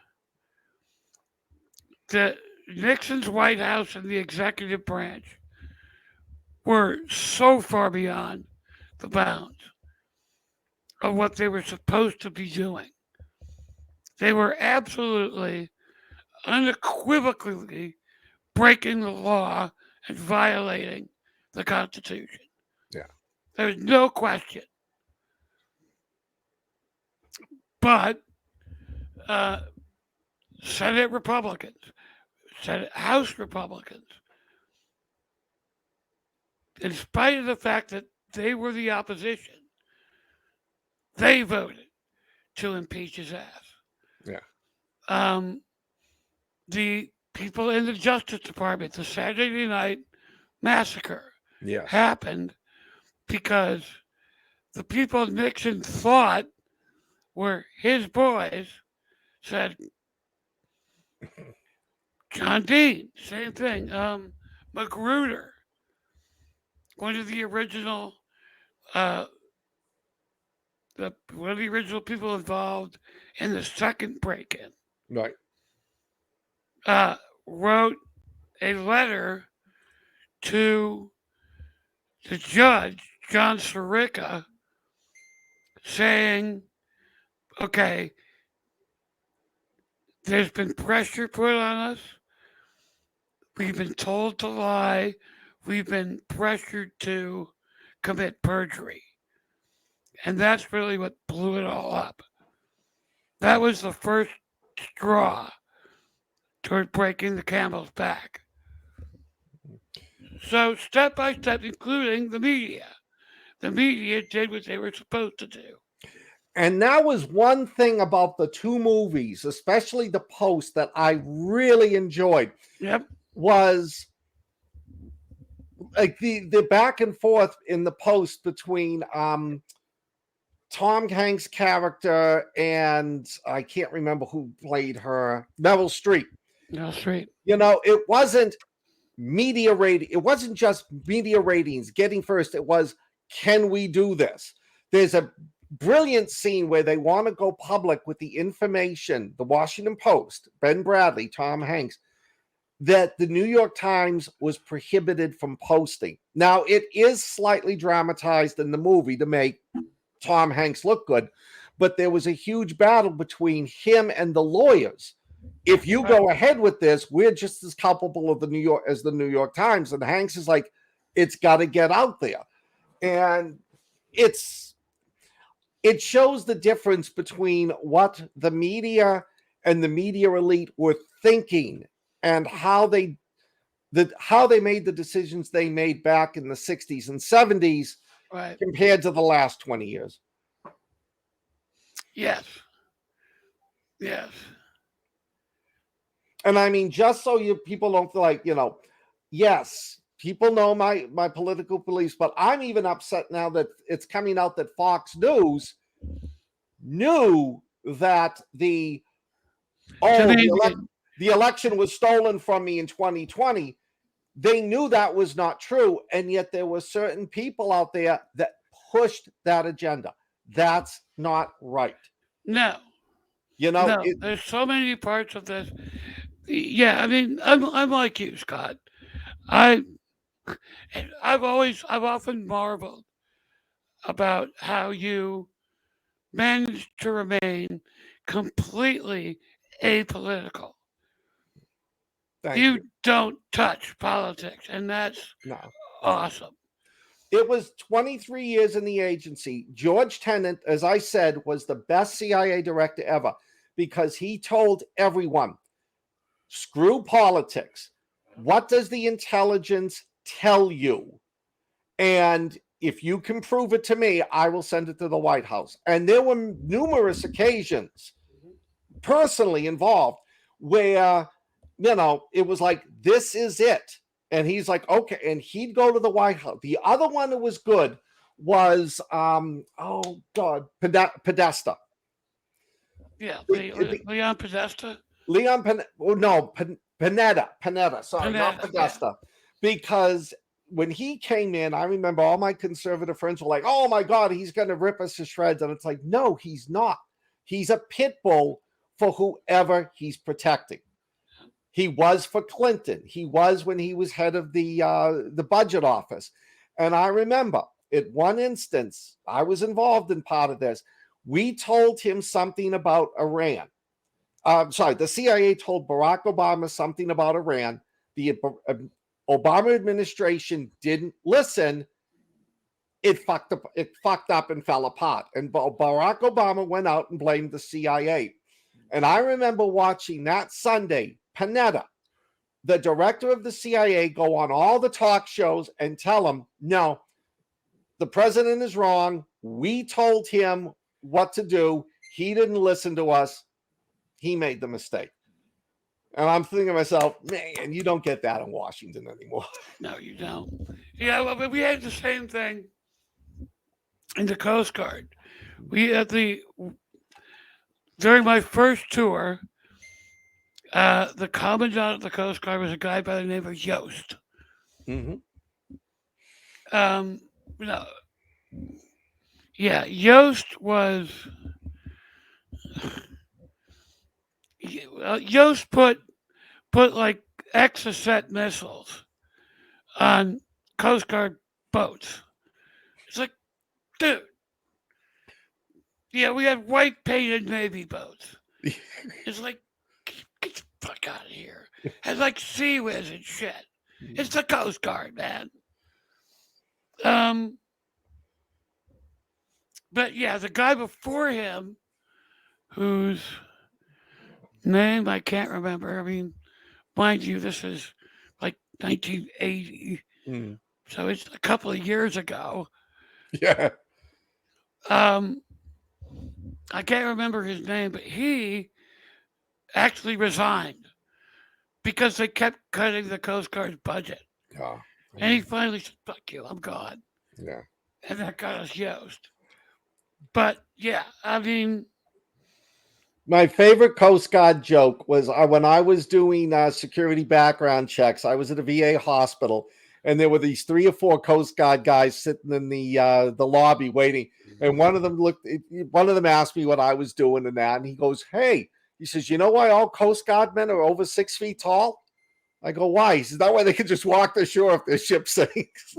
The Nixon's White House and the executive branch were so far beyond the bounds of what they were supposed to be doing. They were absolutely, unequivocally breaking the law and violating the Constitution. Yeah. There's no question. But Senate Republicans, House Republicans, in spite of the fact that they were the opposition, they voted to impeach his ass. Yeah. The people in the Justice Department, the Saturday Night Massacre happened because the people Nixon thought were his boys said, John Dean, same thing. Magruder, one of the original, one of the original people involved in the second break-in, right, wrote a letter to the judge, John Sirica, saying, okay, there's been pressure put on us. We've been told to lie. We've been pressured to commit perjury. And that's really what blew it all up. That was the first straw toward breaking the camel's back. So, step by step, including the media did what they were supposed to do. And that was one thing about the two movies, especially the Post, that I really enjoyed. Yep. Was like the back and forth in the Post between Tom Hanks' character and I can't remember who played her, Meryl Streep. No, straight. You know, it wasn't media rating. It wasn't just media ratings getting first. It was, can we do this? There's a brilliant scene where they want to go public with the information, the Washington Post, Ben Bradley, Tom Hanks, that the New York Times was prohibited from posting. Now, it is slightly dramatized in the movie to make Tom Hanks look good, but there was a huge battle between him and the lawyers. If you go ahead with this, we're just as culpable of the New York Times. And Hanks is like, it's got to get out there. And it shows the difference between what the media and the media elite were thinking and how they made the decisions they made back in the 60s and 70s Right. compared to the last 20 years. Yes. Yes. And I mean, just so people don't feel like, yes, people know my political beliefs, but I'm even upset now that it's coming out that Fox News knew that the election was stolen from me in 2020. They knew that was not true, and yet there were certain people out there that pushed that agenda. That's not right. No. No, there's so many parts of this. Yeah, I mean, I'm like you, Scott. I've often marveled about how you managed to remain completely apolitical. You don't touch politics, and that's awesome. It was 23 years in the agency. George Tenet, as I said, was the best CIA director ever because he told everyone, screw politics. What does the intelligence tell you? And if you can prove it to me, I will send it to the White House. And there were numerous occasions, personally involved, where, it was like, this is it. And he's like, okay. And he'd go to the White House. The other one that was good was, Podesta. Yeah, Leon Podesta? Leon Panetta. Sorry, not Podesta. Yeah. Because when he came in, I remember all my conservative friends were like, oh my God, he's going to rip us to shreds. And it's like, no, he's not. He's a pit bull for whoever he's protecting. He was for Clinton. He was when he was head of the budget office. And I remember at one instance, I was involved in part of this. We told him something about Iran. The CIA told Barack Obama something about Iran. The Obama administration didn't listen. It fucked up and fell apart. And Barack Obama went out and blamed the CIA. And I remember watching that Sunday, Panetta, the director of the CIA, go on all the talk shows and tell him, no, the president is wrong. We told him what to do. He didn't listen to us. He made the mistake. And I'm thinking to myself, man, you don't get that in Washington anymore. No, you don't. Yeah, well, we had the same thing in the Coast Guard. We had during my first tour, the commandant of the Coast Guard was a guy by the name of Yost. Mm-hmm. Yost was. Yost put like Exocet missiles on Coast Guard boats. It's like, dude. Yeah, we had white painted Navy boats. It's like, get the fuck out of here. Had like Sea Whiz and shit. It's the Coast Guard, man. but yeah, the guy before him, whose name I can't remember. I mean, mind you, this is like 1980, Mm. so it's a couple of years ago. Yeah. Um, I can't remember his name, but he actually resigned because they kept cutting the Coast Guard's budget. Yeah. I And he know. finally said, "Fuck you, I'm gone." Yeah. And that got us Yost. But yeah, I mean, My favorite Coast Guard joke was when I was doing security background checks. I was at a VA hospital, and there were these 3 or 4 Coast Guard guys sitting in the lobby waiting. And one of them looked. One of them asked me what I was doing and that, and he goes, "Hey," he says, "You know why all Coast Guard men are over 6 feet tall?" I go, "Why?" He says, "That way they can just walk the shore if their ship sinks."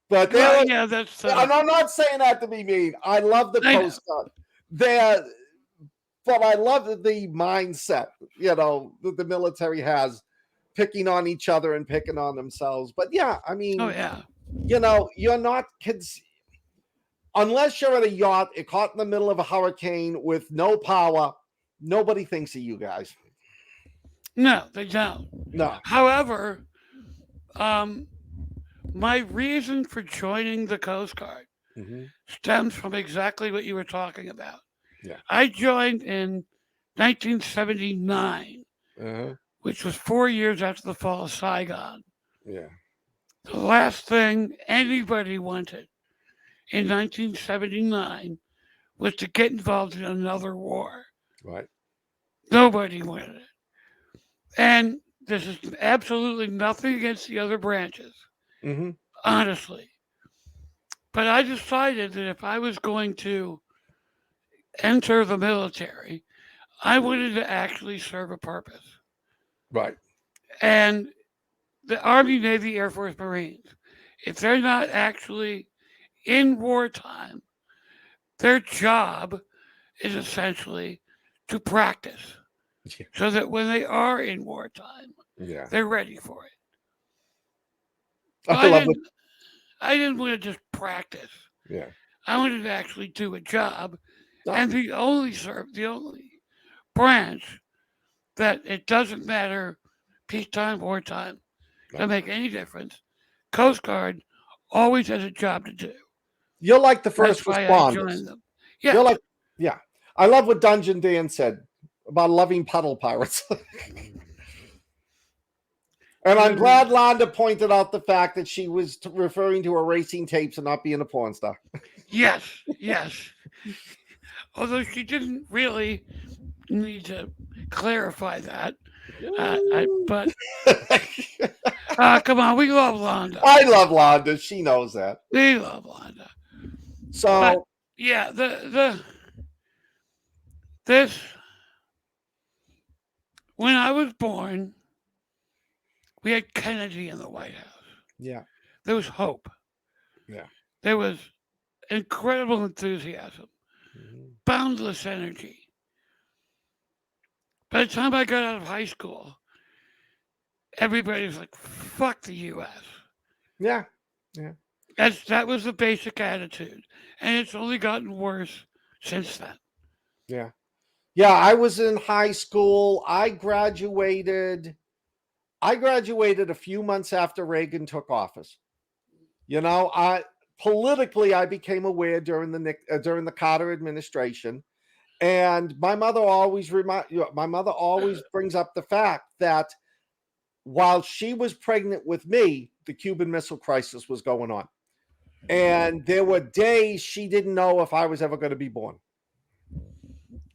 But there, well, yeah, that's, and I'm not saying that to be mean. I love the I know. Coast Guard. They're but I love the mindset, that the military has, picking on each other and picking on themselves. But yeah, I Oh, mean, yeah. you're not kids unless you're at a yacht caught in the middle of a hurricane with no power. Nobody thinks of you guys. No, they don't. No. However, um, my reason for joining the Coast Guard Mm-hmm. stems from exactly what you were talking about. Yeah. I joined in 1979, Uh-huh. which was 4 years after the fall of Saigon. Yeah. The last thing anybody wanted in 1979 was to get involved in another war. Right. Nobody wanted it. And this is absolutely nothing against the other branches, Mm-hmm. honestly. But I decided that if I was going to enter the military, I wanted to actually serve a purpose. Right. And the Army, Navy, Air Force, Marines, if they're not actually in wartime, their job is essentially to practice Yeah. so that when they are in wartime, Yeah. they're ready for it. So I love it. I didn't want to just practice. Yeah. I wanted to actually do a job, No. and the only branch that it doesn't matter peacetime, wartime, No. doesn't make any difference. Coast Guard always has a job to do. You're like the first That's why I responders. joined them. Yeah, You're like, yeah. I love what Dungeon Dan said about loving puddle pirates. And I'm glad Londa pointed out the fact that she was referring to erasing tapes and not being a porn star. yes, yes. Although she didn't really need to clarify that. But come on, we love Londa. I love Londa. She knows that. We love Londa. But So, yeah, the this when I was born, we had Kennedy in the White House. yeah. There was hope. Yeah. There was incredible enthusiasm, Mhm. boundless energy. By the time I got out of high school, everybody was like, "Fuck the U.S." Yeah. Yeah. That was the basic attitude, and it's only gotten worse since then. Yeah. Yeah. I was in high school. I graduated a few months after Reagan took office. I politically I became aware during the Carter administration, and my mother always brings up the fact that while she was pregnant with me, the Cuban Missile Crisis was going on, and there were days she didn't know if I was ever going to be born.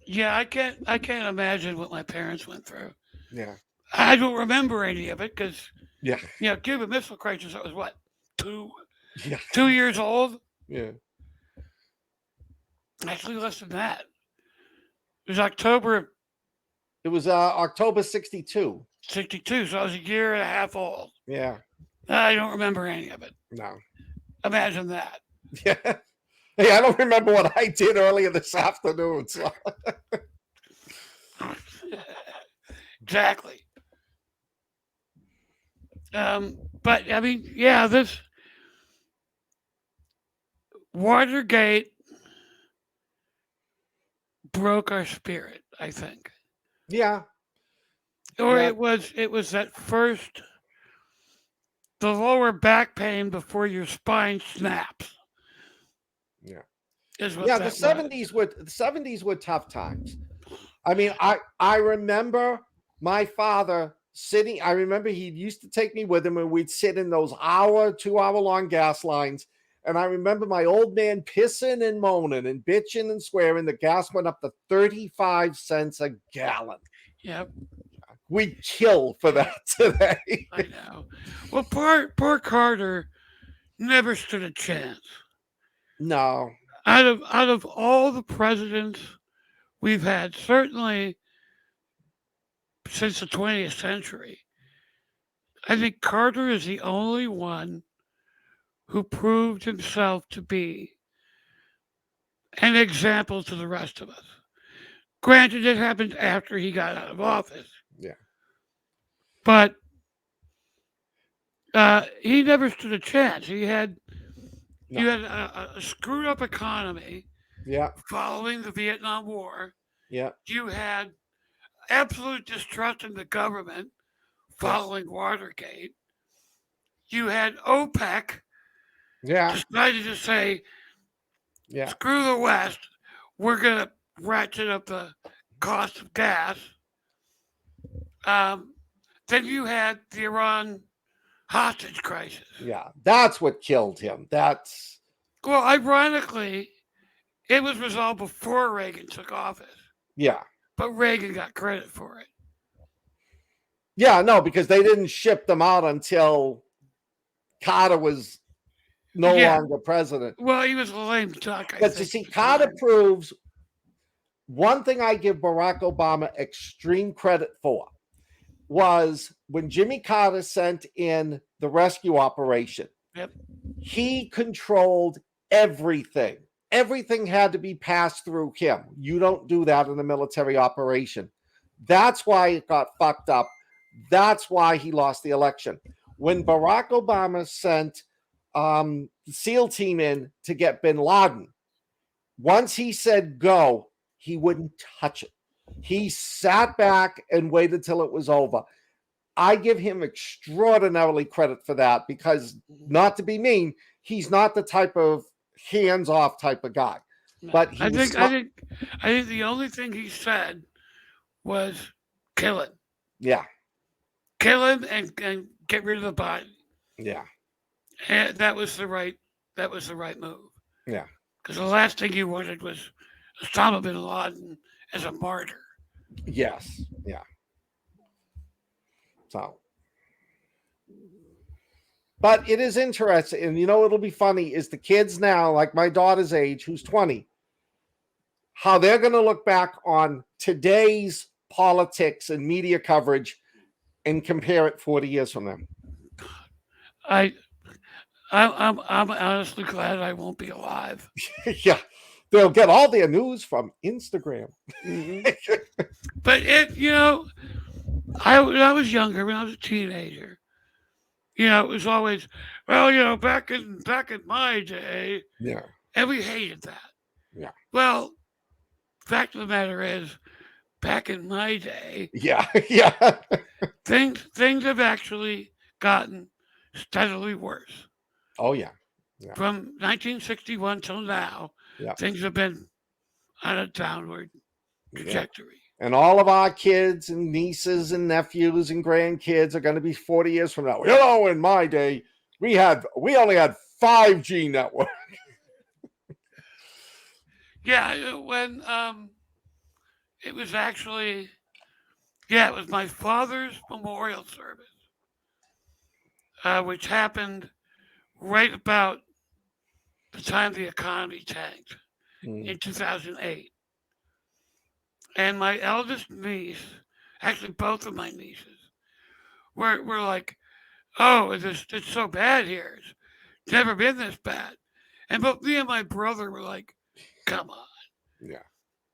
Yeah, I can't imagine what my parents went through. Yeah, I don't remember any of it because yeah, Cuban Missile Crisis. I was what two yeah, 2 years old. yeah. Actually, less than that. It was October of It was October '62. '62, so I was a year and a half old. Yeah, I don't remember any of it. no, Imagine that. yeah. Hey, I don't remember what I did earlier this afternoon. So. Exactly. But I mean, yeah, Watergate broke our spirit, I think. Yeah, Or yeah, it was that first the lower back pain before your spine snaps yeah, is what yeah. that was. The 70s were tough times. I mean, I remember my father sitting. I remember he used to take me with him, and we'd sit in those 2 hour long gas lines. And I remember my old man pissing and moaning and bitching and swearing. The gas went up to 35 cents a gallon. Yep, We'd kill for that today. I know. Well, poor Carter never stood a chance. No, Out of all the presidents we've had, certainly since the 20th century, I think Carter is the only one who proved himself to be an example to the rest of us. Granted, it happened after he got out of office, yeah, but he never stood a chance. no, You had a screwed up economy yeah, following the Vietnam War. yeah, You had absolute distrust in the government yeah, following Watergate. You had OPEC yeah, decided to say, yeah, screw the West, we're going to ratchet up the cost of gas. Um, then you had the Iran hostage crisis. yeah. That's what killed him. That's Well, ironically, it was resolved before Reagan took office, yeah. but Reagan got credit for it. Yeah, no, because they didn't ship them out until Carter was no Yeah, longer president. well, he was a lame duck, I But you think, see, at the Carter time. proves one thing I give Barack Obama extreme credit for was when Jimmy Carter sent in the rescue operation, Yep. he controlled everything. Everything had to be passed through him. You don't do that in a military operation. That's why it got fucked up. That's why he lost the election. When Barack Obama sent the SEAL team in to get bin Laden, once he said go, he wouldn't touch it. He sat back and waited till it was over. I give him extraordinarily credit for that because, not to be mean, he's not the type of hands off type of guy. No. But he I was think I smart. think I think the only thing he said was kill him. Yeah, Kill him and get rid of the body. yeah, And that was the right move. yeah. Because the last thing you wanted was Osama bin Laden as a martyr. Yes, yeah. So, but it is interesting. And it'll be funny is the kids now, like my daughter's age, who's 20, how they're going to look back on today's politics and media coverage and compare it 40 years from now. I I'm honestly glad I won't be alive. Yeah, they'll get all their news from Instagram. Hmm. But when I was younger, when I was a teenager, it was always, well, back in my day, Yeah, and we hated that. yeah, Well, fact of the matter is, back in my day, yeah, yeah, things have actually gotten steadily worse. oh yeah, yeah, From 1961 till now, yeah, things have been on a downward yeah. trajectory. And all of our kids and nieces and nephews and grandkids are going to be 40 years from now. In my day, we only had 5G network. Yeah, when it was actually, yeah, it was my father's memorial service, which happened right about the time the economy tanked Mm, in 2008. And my eldest niece, actually both of my nieces, were like, "Oh, it's so bad here. It's never been this bad." And both me and my brother were like, "Come on." yeah.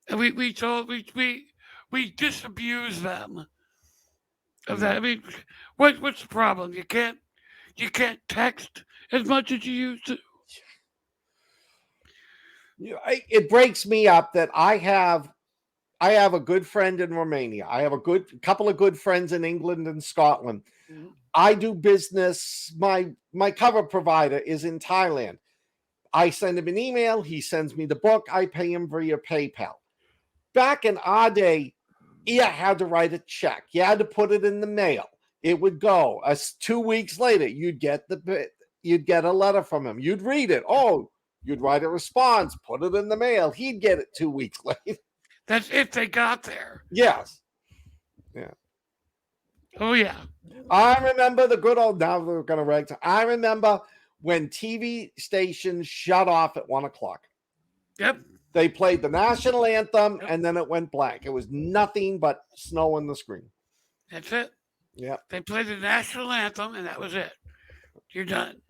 And we disabused them of that. Mm. I mean, what's the problem? You can't text as much as you used to. It breaks me up that I have a good friend in Romania. I have a good couple of good friends in England and Scotland. Mhm. I do business. My cover provider is in Thailand. I send him an email. He sends me the book. I pay him via PayPal. Back in our day, you had to write a check. You had to put it in the mail. It would go. 2 weeks later, you'd get a letter from him. You'd read it. Oh, you'd write a response, put it in the mail. He'd get it 2 weeks later. That's if they got there. Yes. Yeah. Oh yeah. I remember the good old. Now we're going to rag. I remember when TV stations shut off at 1 o'clock. Yep. They played the national anthem Yep. and then it went blank. It was nothing but snow on the screen. That's it. Yeah. They played the national anthem, and that was it. You're done.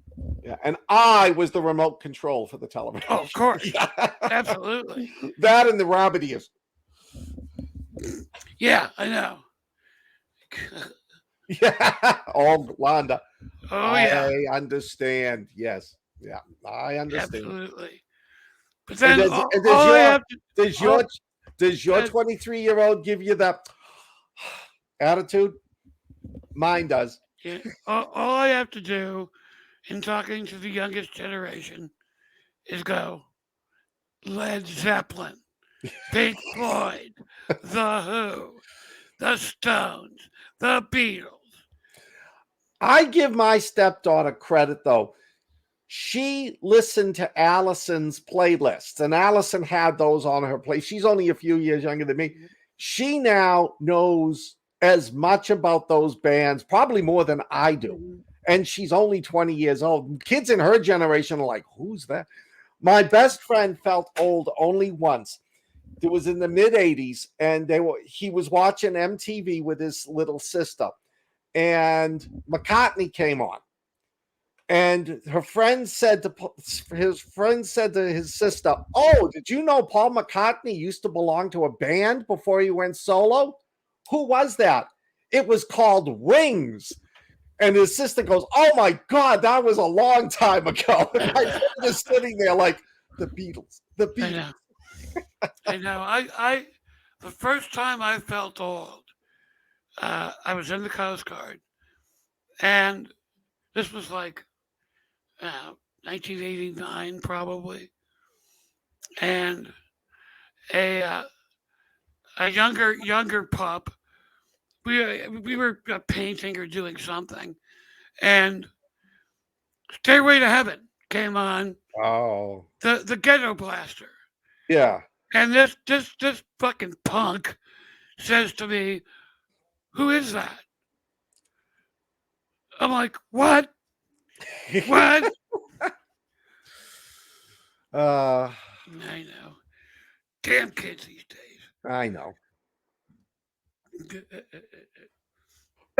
Yeah. And I was the remote control for the television. Oh, of course. Yeah. Absolutely. That and the rabbit ears. Yeah, I know. Yeah. Oh, Londa. Oh yeah. I understand. Yes. Yeah. I understand. Absolutely. But And then does, all, and all I have to does all, your does your 23-year-old give you that attitude? Mine does. yeah, all I have to do in talking to the youngest generation is go Led Zeppelin, Pink Floyd, The Who, The Stones, The Beatles. I give my stepdaughter credit though. She listened to Allison's playlists, and Allison had those on her play. She's only a few years younger than me. She now knows as much about those bands, probably more than I do. Mhm. And she's only 20 years old. Kids in her generation are like, who's that? My best friend felt old only once. It was in the mid 80s, and he was watching MTV with his little sister, and McCartney came on. And his friend said to his sister, "Oh, did you know Paul McCartney used to belong to a band before he went solo? Who was that? It was called Wings." And his sister goes, "Oh my God, that was a long time ago." And my friend is sitting there like, the Beatles, the I Beatles. know. I know. I the first time I felt old, I was in the Coast Guard, and this was like uh, 1989 probably, and a uh, a younger pup. We were painting or doing something, and Stairway to Heaven came on, Oh, the Ghetto Blaster, yeah. and this fucking punk says to me, "Who is that?" I'm like, "What? What?" uh, I know. Damn kids these I know. days.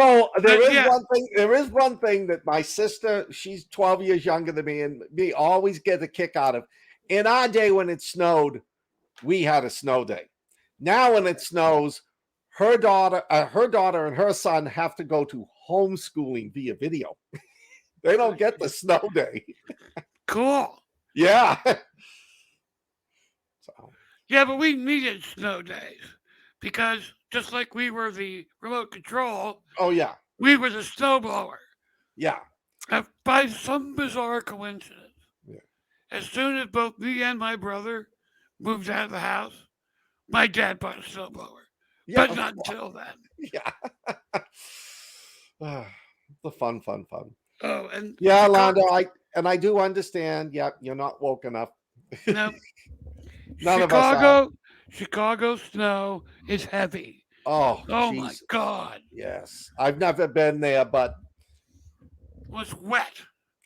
So But yeah, there is one thing that my sister, she's 12 years younger than me, and me always get a kick out of. In our day when it snowed, we had a snow day. Now when it snows, her daughter and her son have to go to homeschooling via video. They don't get the snow day. cool. Yeah. So, Yeah, but we needed snow days because just like we were the remote control, oh yeah. we were the snowblower. Yeah. By some bizarre coincidence, Yeah. as soon as both me and my brother moved out of the house, my dad bought a snowblower. Yeah. But not until then. Yeah. The fun. Oh, and Yeah, Chicago, Londo, I do understand. Yeah, you're not woke enough. no, None of us are. Chicago snow is heavy. Oh, Oh my Jesus. God, Yes. I've never been there, but it was wet.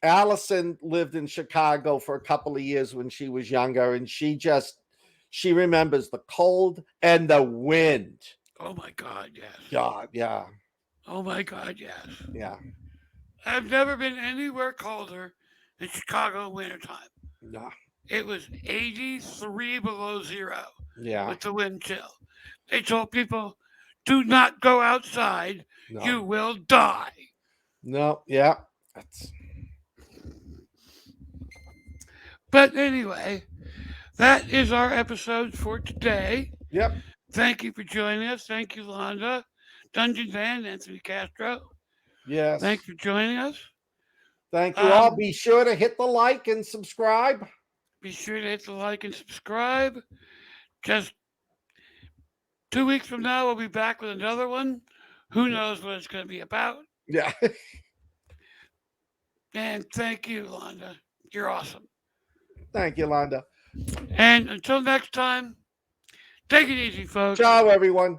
Allison lived in Chicago for a couple of years when she was younger, and she remembers the cold and the wind. Oh my God, yes. God, yeah. Oh my God, yes. Yeah. I've never been anywhere colder than Chicago wintertime. Yeah. It was 83 below zero Yeah. with the wind chill. They told people, do not go outside. No. You will die. No, yeah. That's But anyway, that is our episode for today. Yep. Thank you for joining us. Thank you, Londa, Dungeon Van, Anthony Castro. Yes. Thanks for joining us. Thank you all. Um, Be sure to hit the like and subscribe. be sure to hit the like and subscribe. Just 2 weeks from now, we'll be back with another one. Who knows what it's going to be about? Yeah. And thank you, Londa. You're awesome. Thank you, Londa. And until next time, take it easy, folks. Ciao, everyone.